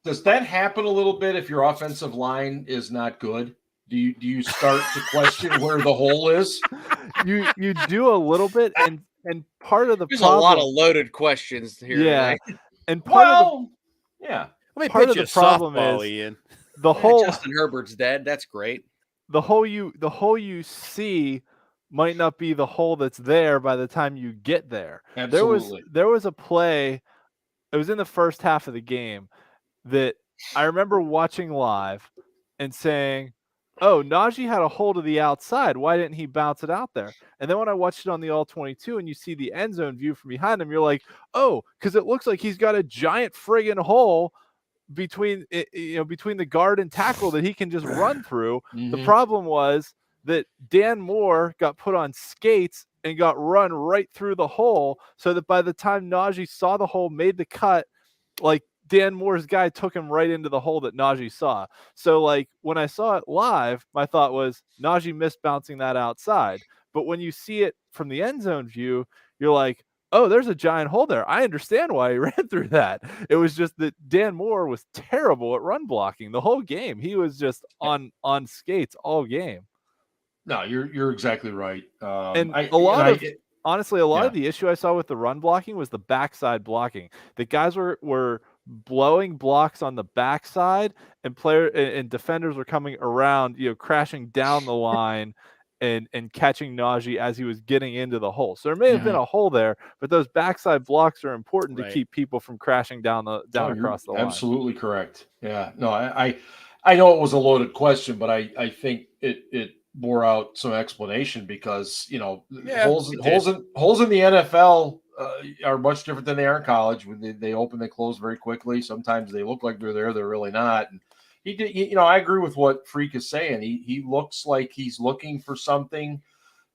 Does that happen a little bit if your offensive line is not good? Do you start to question where the hole is? You do a little bit, and part of the There's problem, a lot of loaded questions here. Yeah. Tonight. And part of the problem is Ian. The whole Justin Herbert's dead. That's great. The hole you see might not be the hole that's there by the time you get there. Absolutely. There was a play. It was in the first half of the game that I remember watching live and saying, "Oh, Najee had a hole to the outside. Why didn't he bounce it out there?" And then when I watched it on the All-22 and you see the end zone view from behind him, you're like, "Oh, because it looks like he's got a giant friggin' hole between the guard and tackle that he can just run through." Mm-hmm. The problem was that Dan Moore got put on skates and got run right through the hole, so that by the time Najee saw the hole, made the cut, like Dan Moore's guy took him right into the hole that Najee saw. So like when I saw it live, my thought was Najee missed bouncing that outside. But when you see it from the end zone view, you're like, oh, there's a giant hole there. I understand why he ran through that. It was just that Dan Moore was terrible at run blocking the whole game. He was just on skates all game. No, you're exactly right. Honestly, a lot of the issue I saw with the run blocking was the backside blocking. The guys were blowing blocks on the backside, and defenders were coming around, crashing down the line and catching Najee as he was getting into the hole. So there may have been a hole there, but those backside blocks are important to keep people from crashing down across the line. Absolutely correct. Yeah. No, I know it was a loaded question, but I think it bore out some explanation because holes in the NFL are much different than they are in college. When they open, they close very quickly. Sometimes they look like they're there, they're really not. And he did, I agree with what Freak is saying. He looks like he's looking for something,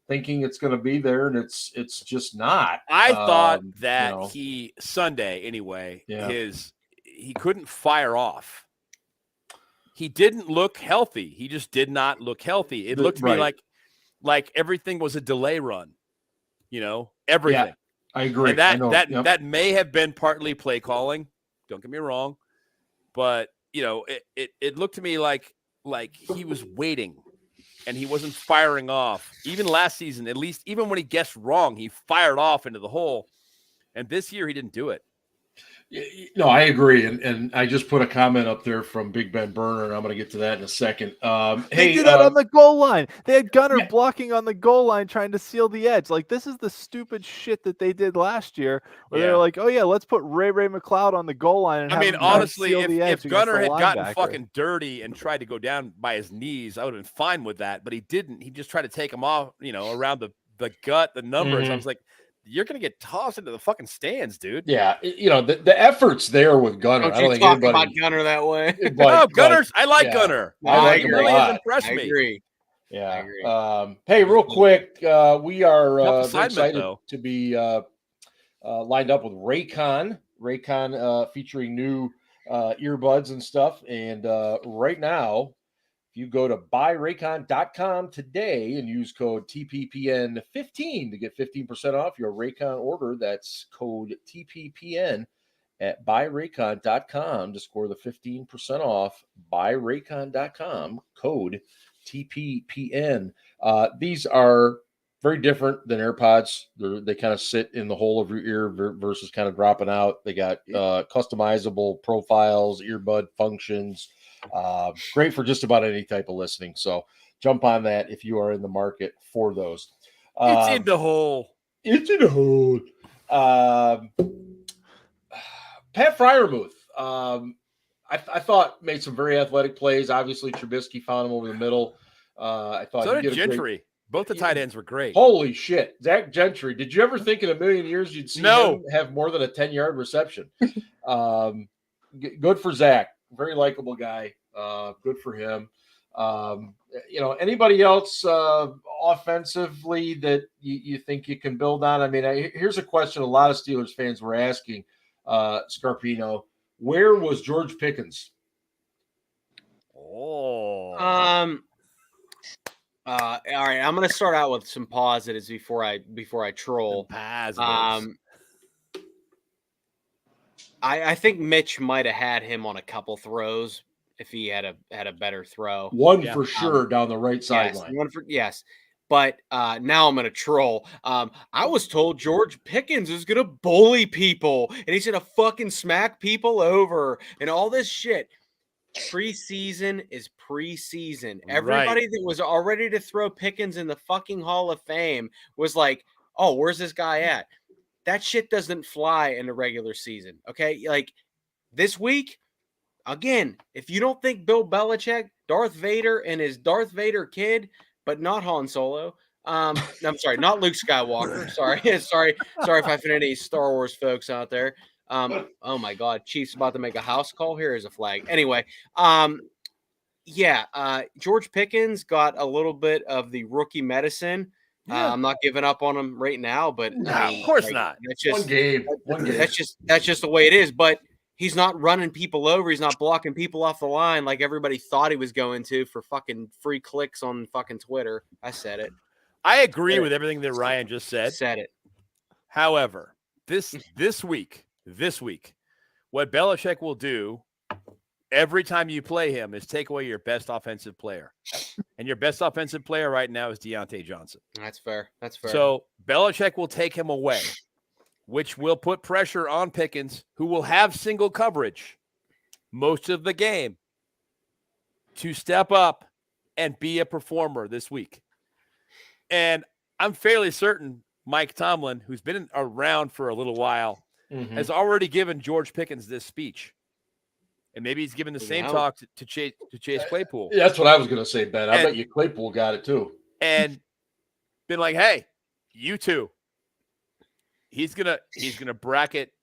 thinking it's going to be there, and it's just not. I thought that he Sunday anyway. He couldn't fire off. He didn't look healthy. He just did not look healthy. It looked to me like everything was a delay run. Everything. Yeah, I agree. And that may have been partly play calling. Don't get me wrong, but it looked to me like he was waiting. and he wasn't firing off. Even last season, at least, even when he guessed wrong, he fired off into the hole. And this year, he didn't do it. No, I agree, and I just put a comment up there from Big Ben Burner, and I'm going to get to that in a second. They did that on the goal line. They had Gunner blocking on the goal line, trying to seal the edge. Like, this is the stupid shit that they did last year, where they were like, "Oh yeah, let's put Ray McLeod on the goal line." And I mean, honestly, if Gunner had gotten linebacker. fucking dirty and tried to go down by his knees, I would have been fine with that. But he didn't. He just tried to take him off, around the gut, the numbers. I was like, you're going to get tossed into the fucking stands, dude. Yeah, the effort's there with Gunner. Don't you talk about Gunner that way? Gunner's. I like Gunner. I like him really a lot. has impressed me. I agree. Yeah. I agree. Hey, real quick, we are excited though. to be lined up with Raycon. Raycon featuring new earbuds and stuff. And right now, if you go to buyraycon.com today and use code TPPN15 to get 15% off your Raycon order, that's code TPPN at buyraycon.com to score the 15% off. Buyraycon.com, code TPPN. These are very different than AirPods. They kind of sit in the hole of your ear versus kind of dropping out. They got customizable profiles, earbud functions. Great for just about any type of listening. So jump on that if you are in the market for those. It's in the hole. It's in the hole. Pat Freiermuth, I thought made some very athletic plays. Obviously, Trubisky found him over the middle. I thought so did Gentry. Both the tight ends were great. Holy shit. Zach Gentry. Did you ever think in a million years you'd see him have more than a 10-yard reception? Good for Zach. Very likable guy. Good for him. Anybody else offensively that you think you can build on? I mean, here's a question a lot of Steelers fans were asking, Scarpino. Where was George Pickens? All right, I'm going to start out with some positives before I troll. I think Mitch might have had him on a couple throws if he had a better throw. One for sure down the right sideline. Yes. But now I'm going to troll. I was told George Pickens is going to bully people and he's going to fucking smack people over and all this shit. Preseason is preseason. Everybody that was all ready to throw Pickens in the fucking Hall of Fame was like, oh, where's this guy at? That shit doesn't fly in the regular season, okay? Like, this week, again, if you don't think Bill Belichick, Darth Vader, and his Darth Vader kid, but not Han Solo, I'm sorry, not Luke Skywalker. Sorry if I offend any Star Wars folks out there. Oh my God, Chief's about to make a house call. Here is a flag. Anyway, George Pickens got a little bit of the rookie medicine. I'm not giving up on him right now, but of course not. That's just One game. That's just the way it is. But he's not running people over. He's not blocking people off the line like everybody thought he was going to for fucking free clicks on fucking Twitter. I said it. I agree with everything that Ryan just said. Said it. However, this week, what Belichick will do every time you play him is take away your best offensive player. And your best offensive player right now is Deontay Johnson. That's fair. So Belichick will take him away, which will put pressure on Pickens, who will have single coverage most of the game, to step up and be a performer this week. And I'm fairly certain Mike Tomlin, who's been around for a little while, has already given George Pickens this speech. And maybe he's given the same talk to Chase Claypool. Yeah, that's what I was going to say, Ben. I bet you Claypool got it too. And been like, hey, you two. He's gonna bracket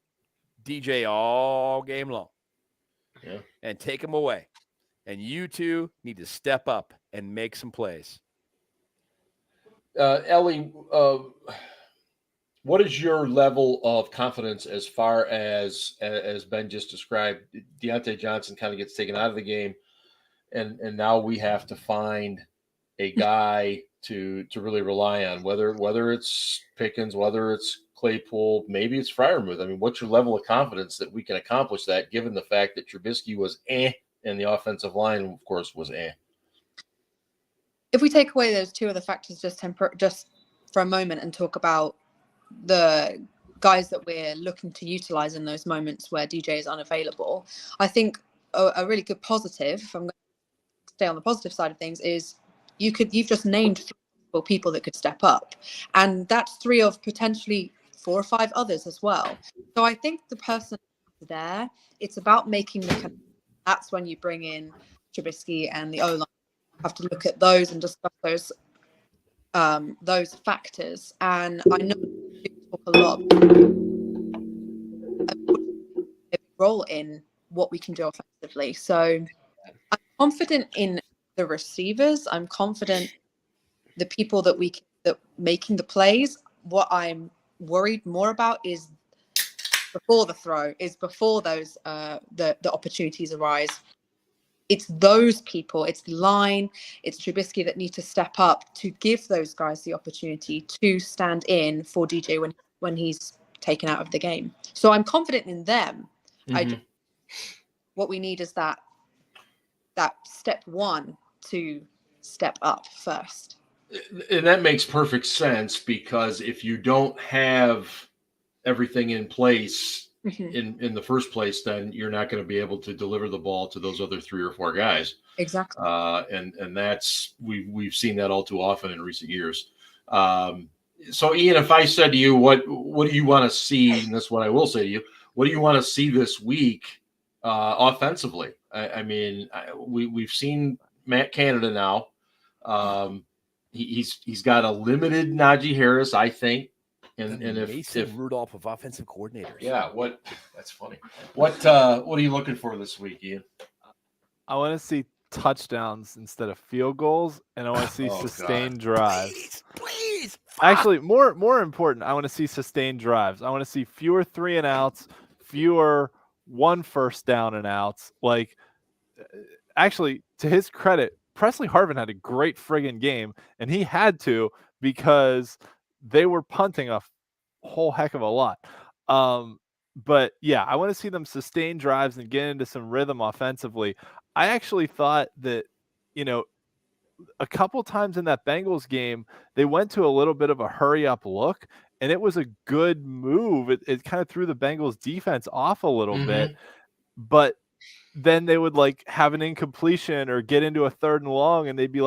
DJ all game long. Yeah. And take him away. And you two need to step up and make some plays. Ellie, what is your level of confidence as far as Ben just described? Deontay Johnson kind of gets taken out of the game, and now we have to find a guy to really rely on, whether it's Pickens, whether it's Claypool, maybe it's Freiermuth. I mean, what's your level of confidence that we can accomplish that, given the fact that Trubisky was and the offensive line, of course, was if we take away those two other factors just for a moment and talk about the guys that we're looking to utilize in those moments where DJ is unavailable, I think a really good positive, if I'm going to stay on the positive side of things, is you've just named 3 people that could step up, and that's 3 of potentially 4 or 5 others as well. So I think the person there, it's about making the connection. That's when you bring in Trubisky and the O-line. Have to look at those and discuss those factors. And I know we talk a lot about a role in what we can do offensively. So I'm confident in the receivers. I'm confident the people that making the plays. What I'm worried more about is before the throw, is before those the opportunities arise. It's those people, it's the line, it's Trubisky that need to step up to give those guys the opportunity to stand in for DJ when he's taken out of the game. So I'm confident in them. What we need is that step 1 to step up first. And that makes perfect sense, because if you don't have everything in place in the first place, then you're not going to be able to deliver the ball to those other 3 or 4 guys. Exactly. And that's we've seen that all too often in recent years. So Ian, if I said to you, what do you want to see? And that's what I will say to you. What do you want to see this week offensively? I mean, we've seen Matt Canada now. He's got a limited Najee Harris, I think. And if Rudolph of offensive coordinators. Yeah, that's funny. What are you looking for this week, Ian? I want to see touchdowns instead of field goals, and I want to see sustained drives. Please. Actually, more important, I want to see sustained drives. I want to see fewer 3 and outs, fewer 1 first down and outs. Like, actually, to his credit, Presley Harvin had a great friggin' game, and he had to, because they were punting a whole heck of a lot. But yeah, I want to see them sustain drives and get into some rhythm offensively. I actually thought that, a couple times in that Bengals game, they went to a little bit of a hurry up look, and it was a good move. It kind of threw the Bengals defense off a little bit, but then they would have an incompletion or get into a 3rd and long, and they'd be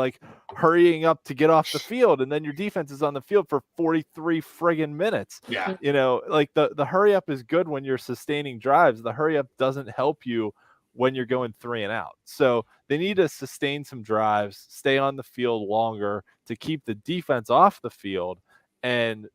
hurrying up to get off the field. And then your defense is on the field for 43 friggin' minutes. Yeah. The hurry up is good when you're sustaining drives. The hurry up doesn't help you when you're going 3 and out. So they need to sustain some drives, stay on the field longer to keep the defense off the field, and,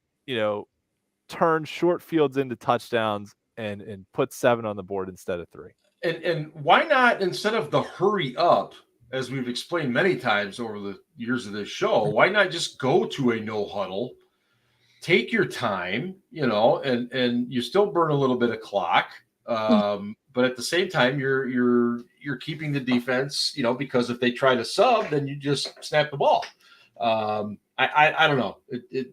turn short fields into touchdowns and put 7 on the board instead of 3. And why not, instead of the hurry up, as we've explained many times over the years of this show, why not just go to a no huddle, take your time, and you still burn a little bit of clock, but at the same time you're keeping the defense, because if they try to sub, then you just snap the ball. I don't know.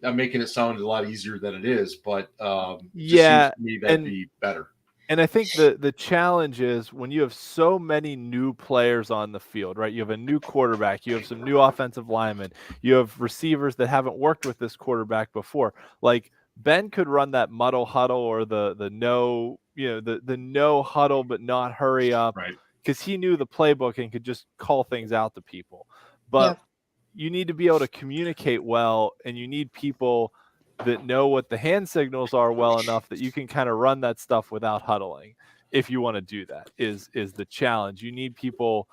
I'm making it sound a lot easier than it is, but seems to me that'd be better. And I think the challenge is when you have so many new players on the field, right? You have a new quarterback, you have some new offensive linemen, you have receivers that haven't worked with this quarterback before. Like, Ben could run that muddle huddle or the no, the no huddle but not hurry up, right? Because he knew the playbook and could just call things out to people. But you need to be able to communicate well, and you need people that know what the hand signals are well enough that you can kind of run that stuff without huddling. If you want to do that is the challenge. You need people,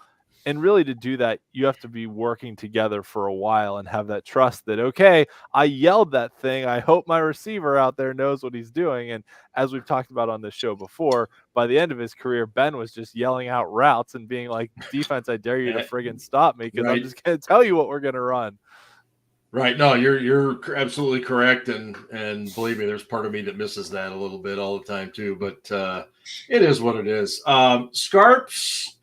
and really to do that, you have to be working together for a while and have that trust that, okay, I yelled that thing. I hope my receiver out there knows what he's doing. And as we've talked about on this show before, by the end of his career, Ben was just yelling out routes and being like, defense, I dare you to friggin' stop me, because I'm just going to tell you what we're going to run. Right. No, you're absolutely correct. And believe me, there's part of me that misses that a little bit all the time too, but it is what it is. Scarps,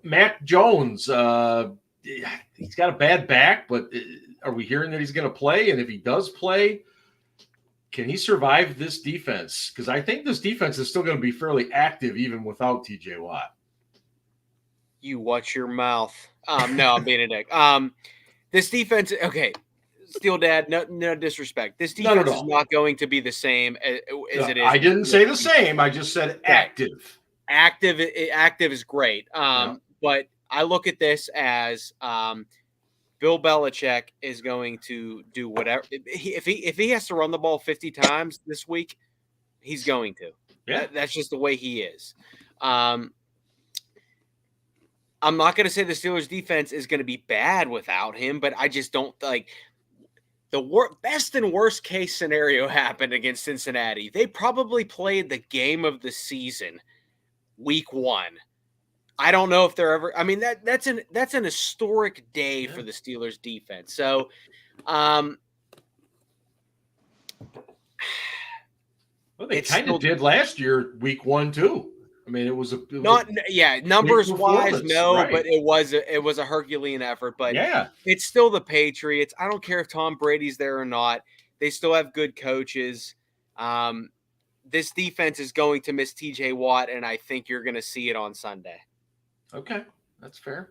Mac Jones, he's got a bad back, but are we hearing that he's going to play? And if he does play, can he survive this defense? Because I think this defense is still going to be fairly active even without TJ Watt. You watch your mouth. No, I'm being a dick. This defense, okay, Steel Dad, no disrespect. This Not at defense is all. not going to be the same as it is. I didn't say the same. I just said active. Active is great. But I look at this as Bill Belichick is going to do whatever. If he has to run the ball 50 times this week, he's going to. Yeah. That's just the way he is. I'm not going to say the Steelers defense is going to be bad without him, but I just don't like the best and worst case scenario happened against Cincinnati. They probably played the game of the season week 1. I don't know if they're ever. I mean, that's an historic day for the Steelers defense. So, Well, they kind of did last year, week 1 too. I mean, it was numbers wise, no, right. but it was a Herculean effort. But it's still the Patriots. I don't care if Tom Brady's there or not. They still have good coaches. This defense is going to miss TJ Watt, and I think you're going to see it on Sunday. Okay, that's fair.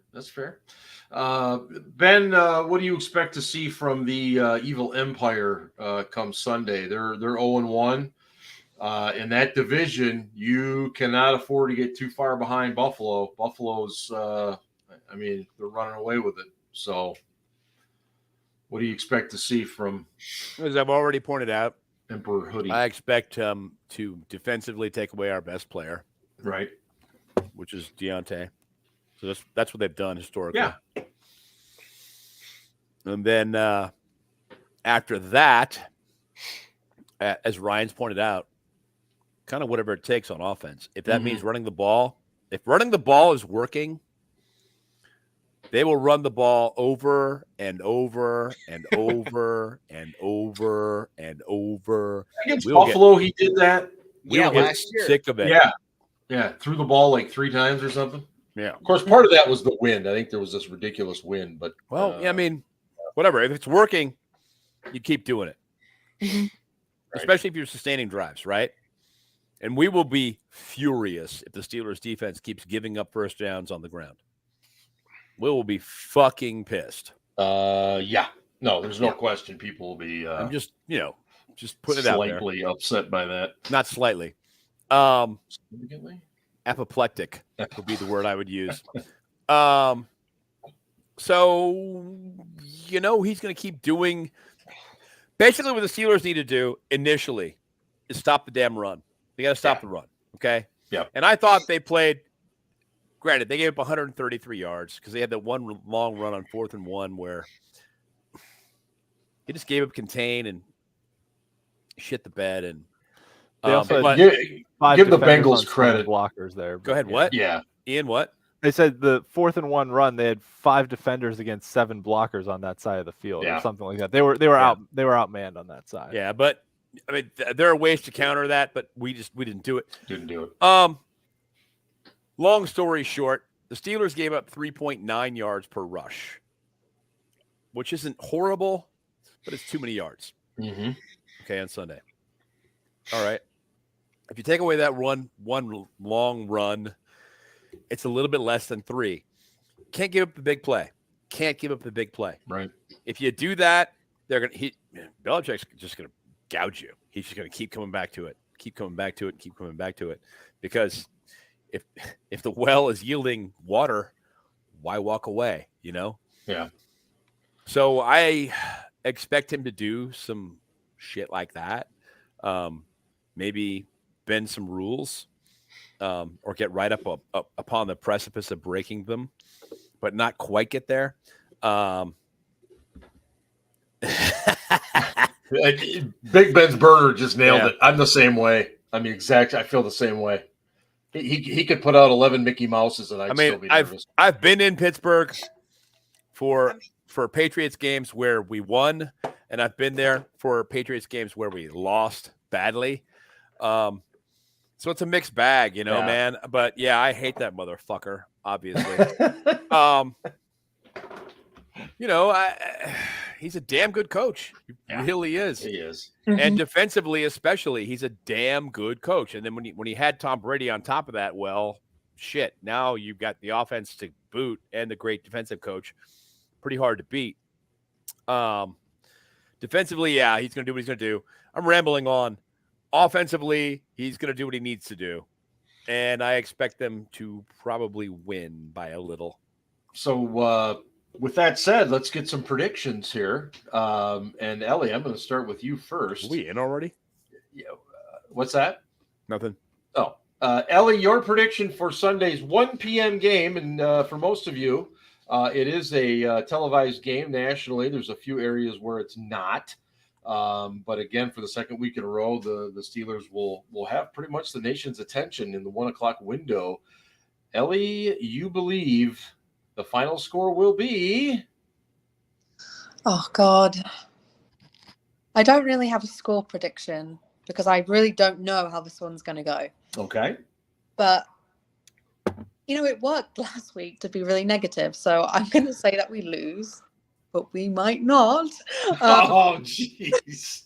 Ben, what do you expect to see from the Evil Empire come Sunday? They're 0-1 in that division. You cannot afford to get too far behind Buffalo. Buffalo's, they're running away with it. So, what do you expect to see from? As I've already pointed out, Emperor Hoodie. I expect to defensively take away our best player, right, which is Deontay. So that's what they've done historically. Yeah. And then after that, as Ryan's pointed out, kind of whatever it takes on offense. If that means running the ball, if running the ball is working, they will run the ball over and over and over and over and over. Against Buffalo, he did that. Last year. Sick of it. Yeah. Threw the ball like 3 times or something. Yeah. Of course, part of that was the wind. I think there was this ridiculous wind, but whatever. If it's working, you keep doing it. Right. Especially if you're sustaining drives, right? And we will be furious if the Steelers defense keeps giving up first downs on the ground. We will be fucking pissed. Yeah. No, there's no question. People will be. I'm just putting it out there. Slightly upset by that. Not slightly. Significantly? Apoplectic would be the word I would use. So he's going to keep doing. Basically, what the Steelers need to do initially is stop the damn run. They got to stop the run. Okay. Yeah. And I thought they played. Granted, they gave up 133 yards because they had that one long run on 4th and 1 where he just gave up contain and shit the bed. And they also give the Bengals credit. Blockers there. Go ahead. What? Yeah. Ian, what? They said the 4th and 1 run, they had 5 defenders against 7 blockers on that side of the field or something like that. They were outmanned on that side. Yeah, but I mean, there are ways to counter that, but we didn't do it. Didn't do it. Long story short, the Steelers gave up 3.9 yards per rush, which isn't horrible, but it's too many yards. Mm-hmm. Okay, on Sunday. All right. If you take away that one long run, it's a little bit less than 3. Can't give up the big play. Right. If you do that, Belichick's just going to gouge you. He's just going to keep coming back to it, because if the well is yielding water, why walk away? Yeah. So I expect him to do some shit like that. Maybe bend some rules, or get right up upon the precipice of breaking them, but not quite get there. Big Ben's burner just nailed it. I'm the same way. I feel the same way. He could put out 11 Mickey Mouses and I'd still be nervous. I've been in Pittsburgh for Patriots games where we won, and I've been there for Patriots games where we lost badly. So it's a mixed bag, man. But yeah, I hate that motherfucker, obviously. He's a damn good coach. He really is. He is. And defensively, especially, he's a damn good coach. And then when he had Tom Brady on top of that, well, shit. Now you've got the offense to boot and the great defensive coach. Pretty hard to beat. Defensively, yeah, he's going to do what he's going to do. I'm rambling on. Offensively, he's going to do what he needs to do. And I expect them to probably win by a little. So with that said, let's get some predictions here. And Ellie, I'm going to start with you first. Are we in already? Yeah, what's that? Nothing. Oh, Ellie, your prediction for Sunday's 1 p.m. game, and for most of you, it is a televised game nationally. There's a few areas where it's not. But again, for the second week in a row, the Steelers will have pretty much the nation's attention in the 1 o'clock window. Ellie, you believe the final score will be? Oh, God. I don't really have a score prediction because I really don't know how this one's going to go. Okay. But, it worked last week to be really negative. So I'm going to say that we lose, but we might not. Oh, jeez.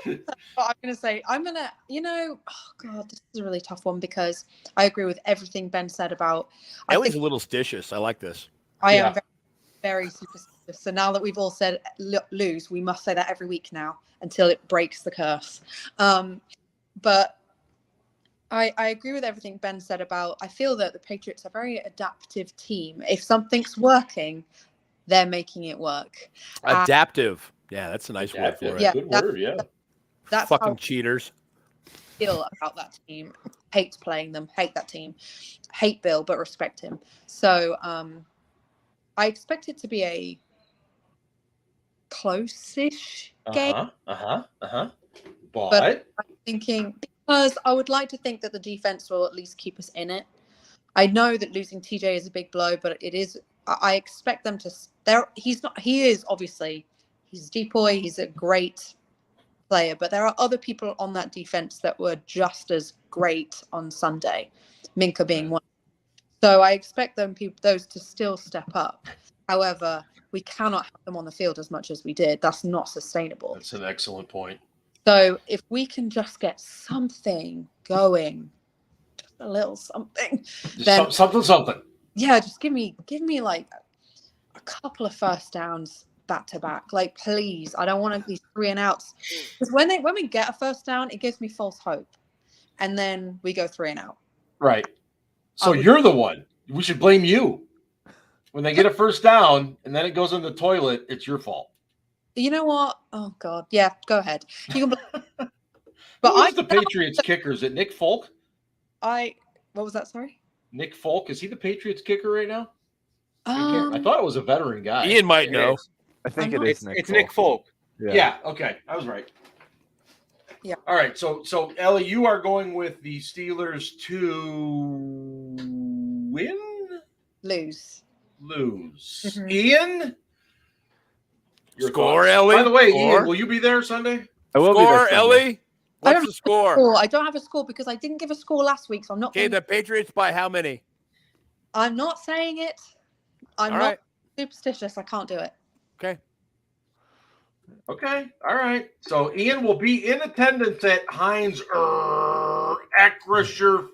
I'm going to say, oh, God, this is a really tough one because I agree with everything Ben said about. Ellie's a little stitious. I like this. I am very, very superstitious. So now that we've all said lose, we must say that every week now until it breaks the curse. But I agree with everything Ben said about, I feel that the Patriots are a very adaptive team. If something's working, they're making it work. Adaptive. Yeah, that's a nice word for it. Yeah, Good word, yeah. That's fucking how cheaters. I feel about that team. Hate playing them. Hate that team. Hate Bill, but respect him. So I expect it to be a close-ish game. But I'm thinking, because I would like to think that the defense will at least keep us in it. I know that losing TJ is a big blow, but I expect them to. He is obviously, he's a decoy. He's a great player, but there are other people on that defense that were just as great on Sunday, Minka being one. So I expect those to still step up. However, we cannot have them on the field as much as we did. That's not sustainable. That's an excellent point. So if we can just get something going, just a little something, then something. Yeah, just give me like a couple of first downs back to back. Like, please, I don't want these 3 and outs. Because when we get a first down, it gives me false hope, and then we go 3 and out. Right. So you're the one. We should blame you. When they get a first down and then it goes in the toilet, it's your fault. You know what? Oh God, yeah. Go ahead. You can. But who's the Patriots kicker? Is it Nick Folk? What was that? Sorry. Nick Folk, is he the Patriots kicker right now? I thought it was a veteran guy. Ian might know. I think it is Nick It's Folk. Nick Folk. Yeah. Okay. I was right. Yeah. All right. So Ellie, you are going with the Steelers to win? lose. Mm-hmm. Ian? Score, Ellie. By the way, Score. Ian, will you be there Sunday? I will be Score, there Sunday. Ellie. What's the score? I don't have a score because I didn't give a score last week, so I'm not. Okay, the Patriots by how many? I'm not saying it. I'm not superstitious. I can't do it. Okay. All right. So Ian will be in attendance at Heinz Acrisure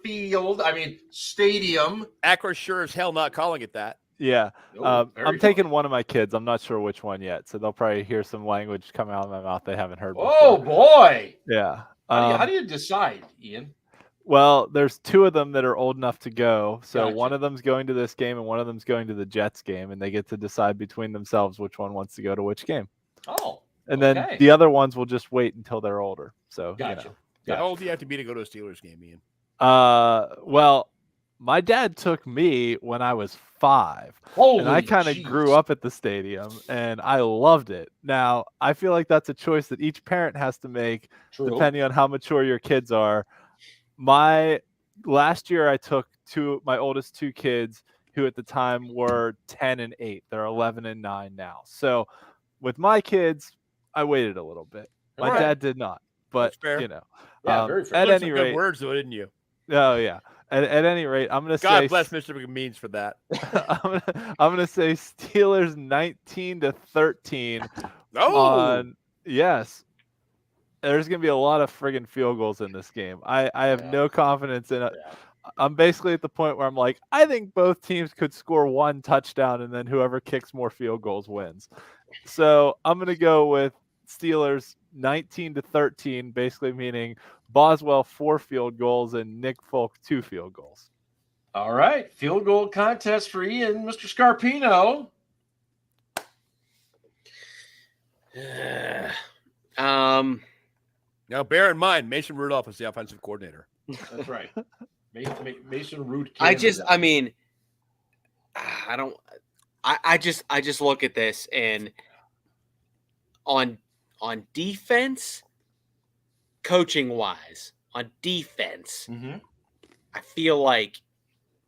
Stadium. Acrisure as hell not calling it that. Yeah. Oh, I'm taking one of my kids. I'm not sure which one yet, so they'll probably hear some language come out of my mouth they haven't heard before. Oh, boy. Yeah. How do you decide, Ian? Well, there's 2 of them that are old enough to go. So Gotcha. one of them's going to this game and one of them's going to the Jets game, and they get to decide between themselves which one wants to go to which game. Oh. And then the other ones will just wait until they're older. So Gotcha. How old do you have to be to go to a Steelers game, Ian? Well, my dad took me when I was 5. And I kind of grew up at the stadium and I loved it. Now, I feel like that's a choice that each parent has to make depending on how mature your kids are. Last year I took my oldest 2 kids who at the time were 10 and 8. They're 11 and 9 now. So with my kids, I waited a little bit. My dad did not, but very fair. At any rate, good words though, didn't you? Oh yeah. At any rate, I'm gonna say God bless Mr. Means for that. I'm gonna say Steelers 19-13. Yes. There's gonna be a lot of friggin' field goals in this game. I have no confidence in it. Yeah. I'm basically at the point where I'm like, I think both teams could score 1 touchdown, and then whoever kicks more field goals wins. So I'm going to go with Steelers 19-13, basically meaning Boswell 4 field goals and Nick Folk 2 field goals. All right. Field goal contest for Ian. Mr. Scarpino. Now, bear in mind, Mason Rudolph is the offensive coordinator. That's right. Mason Rude. I just look at this and on defense, coaching wise, on defense, I feel like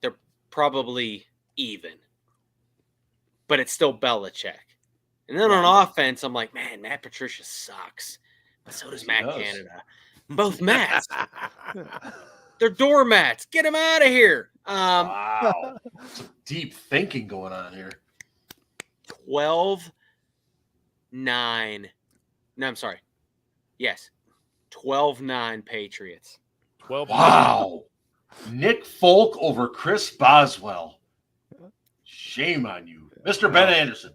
they're probably even, but it's still Belichick. And then on offense, I'm like, man, Matt Patricia sucks. But so does Matt Canada. Both Matts. They're doormats. Get them out of here. Wow. Some deep thinking going on here. 12-9. No, I'm sorry. Yes. 12-9 Patriots. 12. Wow. Nick Folk over Chris Boswell. Shame on you. Mr. Ben Anderson.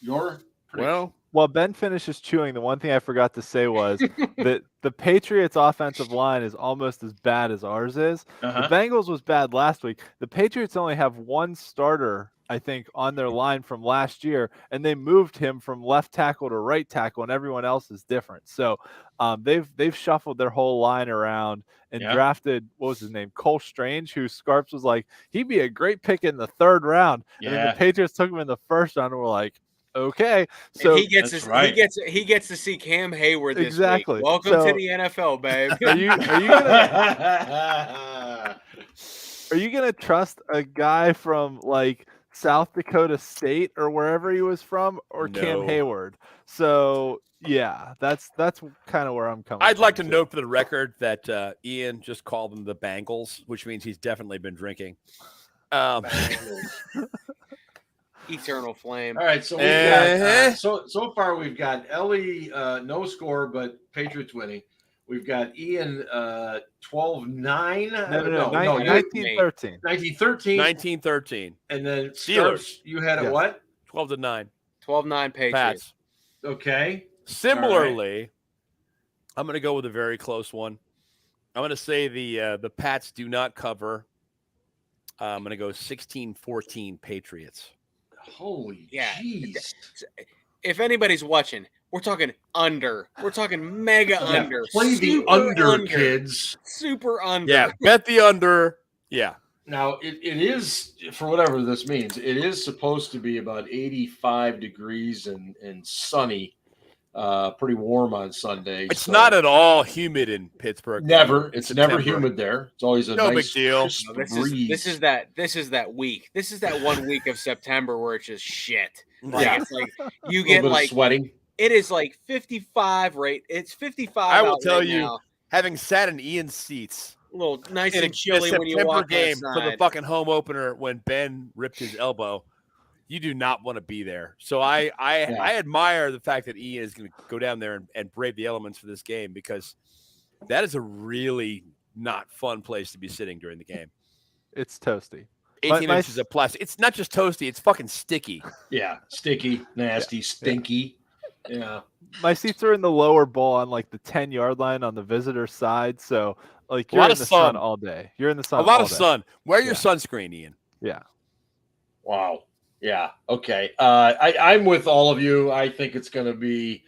Your prediction. While Ben finishes chewing, the one thing I forgot to say was that the Patriots' offensive line is almost as bad as ours is. The Bengals was bad last week. The Patriots only have one starter, I think, on their line from last year, and they moved him from left tackle to right tackle, and everyone else is different. So they've shuffled their whole line around and drafted, what was his name, Cole Strange, who Scarps was like, he'd be a great pick in the 3rd round. Yeah. And then the Patriots took him in the 1st round, and we're like, okay, so and he gets to see Cam Hayward this week. Welcome to the NFL, babe. Are you gonna trust a guy from like South Dakota State or wherever he was from, or Cam Hayward? So yeah, that's kind of where I'm coming. I'd like to note for the record that Ian just called them the Bengals, which means he's definitely been drinking. Eternal flame. All right, so we've got so far we've got Ellie no score, but Patriots winning. We've got Ian 12-9. No, 19-13. 19-13. And then Steelers. You had it what? 12-9. 12-9 Patriots. Pats. Okay. Similarly, I'm going to go with a very close one. I'm going to say the Pats do not cover. I'm going to go 16-14 Patriots. Holy jeez. If anybody's watching, we're talking under. We're talking mega under. Play the under, kids. Super under. Yeah, bet the under. Yeah. Now, it is, for whatever this means, it is supposed to be about 85 degrees and sunny, pretty warm on Sunday. It's not at all humid in Pittsburgh. Never. It's never humid there. It's always a nice big deal. breeze. This is that week. This is that 1 week of September where it's just shit. It's like you get like sweating. It is like 55, right? It's 55. I will tell you, now. Having sat in Ian's seats, a little nice in and chilly when you walk game outside. for the fucking home opener when Ben ripped his elbow. You do not want to be there. So I admire the fact that Ian is going to go down there and brave the elements for this game, because that is a really not fun place to be sitting during the game. It's toasty. 18 inches of plastic. It's not just toasty. It's fucking sticky. Yeah. Sticky, nasty, stinky. Yeah. My seats are in the lower bowl on like the 10-yard line on the visitor side. So like you're in the sun all day. You're in the sun. A lot of sun. Wear your sunscreen, Ian. Yeah. Wow. Yeah. Okay. I'm with all of you. I think it's going to be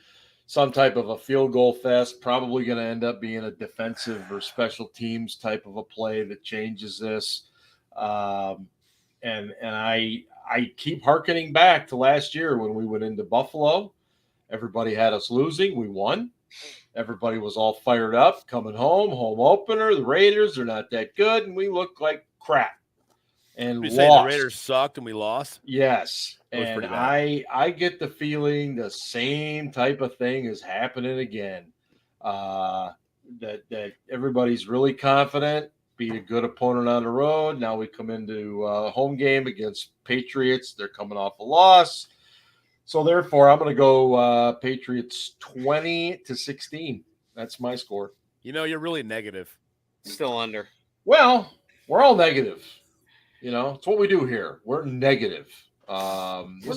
some type of a field goal fest. Probably going to end up being a defensive or special teams type of a play that changes this. And I keep hearkening back to last year when we went into Buffalo. Everybody had us losing. We won. Everybody was all fired up coming home opener. The Raiders are not that good, and we look like crap. And we lost. Say the Raiders sucked and we lost? Yes. And I get the feeling the same type of thing is happening again. That everybody's really confident, beat a good opponent on the road. Now we come into a home game against Patriots. They're coming off a loss. So therefore, I'm going to go Patriots 20-16. That's my score. You know, you're really negative. Still under. Well, we're all negative. You know, it's what we do here. We're negative. Was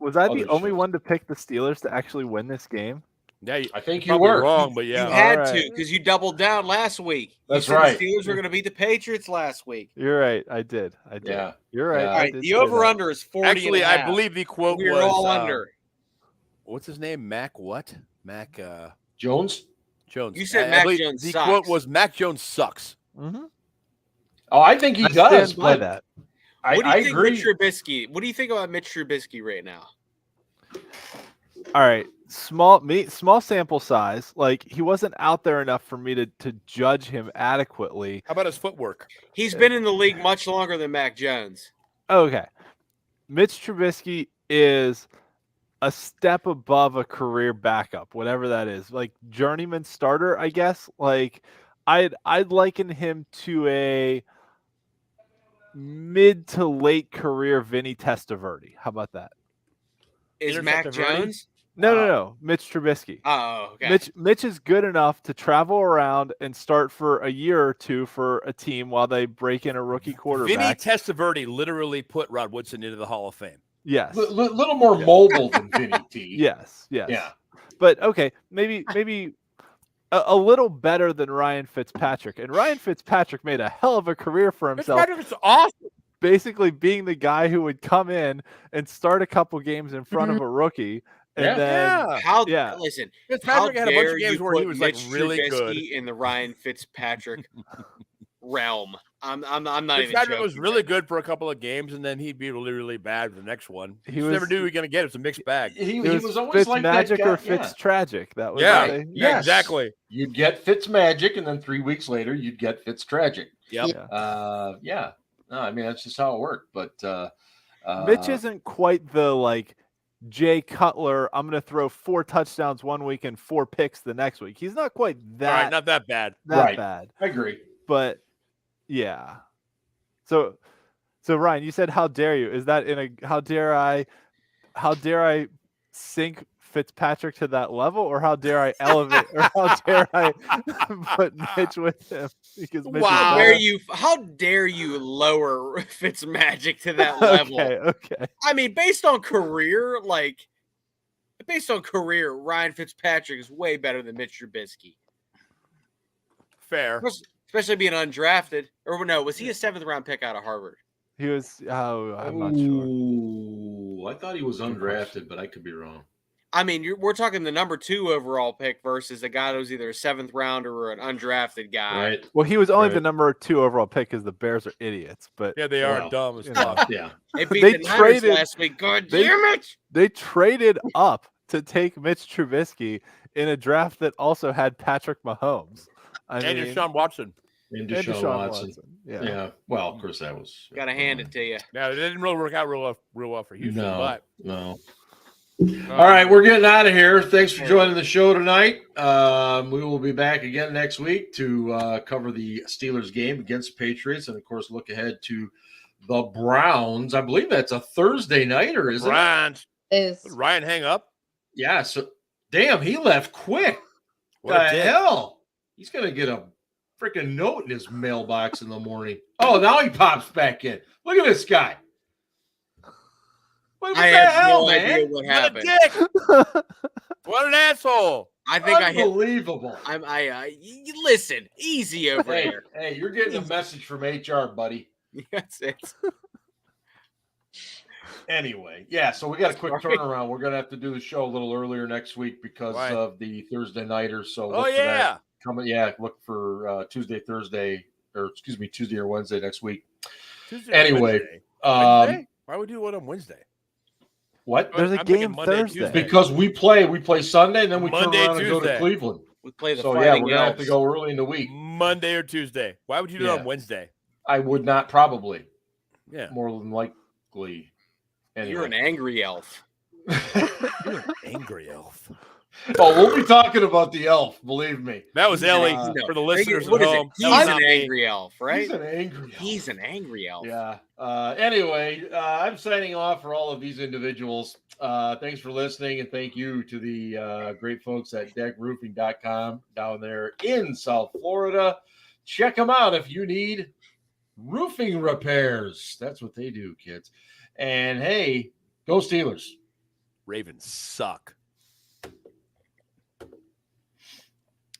Was I the other only shows. one to pick the Steelers to actually win this game? Yeah, I think you probably were wrong, but You yeah. had All to right. because you doubled down last week. That's you said right. The Steelers were going to beat the Patriots last week. You're right. I did. Yeah. You're right. Yeah. All I right, did the say over/under is 40. Actually, and a I half. believe the quote We're was all under. what's his name? Mac what? Mac Jones. Jones. You said I Mac believe Jones The sucks. quote was Mac Jones sucks. that. Mhm. Oh, I think he I does. stand by But that. I What do you think, agree. Mitch Trubisky? What do you think about Mitch Trubisky right now? All right, small sample size. Like he wasn't out there enough for me to judge him adequately. How about his footwork? He's been in the league much longer than Mac Jones. Okay, Mitch Trubisky is a step above a career backup, whatever that is. Like journeyman starter, I guess. Like I'd liken him to a mid to late career Vinny Testaverde. How about that? Is Intercept Mac of Verdi? Jones? No. Mitch Trubisky. Oh, okay. Mitch is good enough to travel around and start for a year or two for a team while they break in a rookie Vinny quarterback. Testaverde literally put Rod Woodson into the Hall of Fame. Yes. Little more mobile than Vinny T. Yes. Yeah. But okay, maybe a little better than Ryan Fitzpatrick. And Ryan Fitzpatrick made a hell of a career for himself, Fitzpatrick is awesome. basically being the guy who would come in and start a couple games in front of a rookie. And Yeah. then How? Yeah. Listen, Fitzpatrick how had a bunch dare of games you where he put was like Mitch really Trubisky good. in the Ryan Fitzpatrick realm? I'm not even Fitzpatrick was joking really right good for a couple of games, and then he'd be really, really bad for the next one. He He never was- knew he was going to get it. It's a mixed bag. He it was always like that Fitzmagic guy. or Fitztragic. That was Yeah. what they- Yes. Exactly. You'd get Fitzmagic, and then 3 weeks later, you'd get Fitztragic. Yep. Yeah. Yeah. No, I mean that's just how it worked. But Mitch isn't quite the like Jay Cutler. I'm going to throw 4 touchdowns one week and 4 picks the next week. He's not quite All right, that not that bad. Right. bad. I agree. But yeah. So Ryan, you said how dare you? Is that in a how dare I sink Fitzpatrick to that level, or how dare I elevate, or how dare I put Mitch with him? Because Mitch is Wow. better. how dare you lower Fitzmagic to that level? Okay. I mean, based on career, Ryan Fitzpatrick is way better than Mitch Trubisky. Fair. Especially being undrafted. Or no, was he a 7th round pick out of Harvard? He was. Oh, I'm not sure. Ooh, I thought he was undrafted, but I could be wrong. I mean, we're talking the number 2 overall pick versus a guy that was either a 7th rounder or an undrafted guy. Right? Well, he was only the Right. number 2 overall pick because the Bears are idiots. But Yeah, they are Wow. dumb as You fuck. Yeah. They beat They the Niners traded- last week. God they- damn it! they traded up to take Mitch Trubisky in a draft that also had Patrick Mahomes. And Deshaun Watson. And and Deshaun Watson. Yeah. Yeah. Well, of course that was. Got to hand it to you. Now, it didn't really work out real well for Houston, No. but No. All right, we're getting out of here. Thanks for joining the show tonight. We will be back again next week to cover the Steelers game against the Patriots, and of course, look ahead to the Browns. I believe that's a Thursday nighter, isn't it? Ryan, Is did Ryan hang up? Yeah. So, damn, he left quick. What a the dick. hell? He's gonna get a freaking note in his mailbox in the morning. Oh, now he pops back in. Look at this guy. What I the have hell, no man? idea what What a happened. dick! What an asshole! I think I hit. Unbelievable. Listen, easy over Hey, here. hey, you're getting a message from HR, buddy. That's it. Anyway, yeah, so we got a quick Sorry. turnaround. We're going to have to do the show a little earlier next week because Right. of the Thursday nighter. So Oh, look for that yeah. coming. Yeah, look for Tuesday or Wednesday next week. Tuesday or Anyway, Wednesday? Um, Wednesday? Why would we do one on Wednesday? what? There's a I'm thinking game Monday, Thursday. Tuesday. Because we play Sunday, and then we Monday, turn around and go to Tuesday. Cleveland. We play the So yeah, Fighting we're gonna have to Elves. go early in the week. Monday or Tuesday. Why would you do it Yeah. on Wednesday? I would not probably, Yeah. more than likely. Anyway. You're an angry elf. You're an angry elf. Oh, we'll be talking about the elf. Believe me, That was Ellie No. for the listeners What at is it? home. He's That was an not me. angry elf, right? he's an angry elf. He's an angry elf. Yeah. Anyway, I'm signing off for all of these individuals. Thanks for listening, and thank you to the great folks at DEKRoofing.com down there in South Florida. Check them out if you need roofing repairs. That's what they do, kids. And hey, go Steelers. Ravens suck.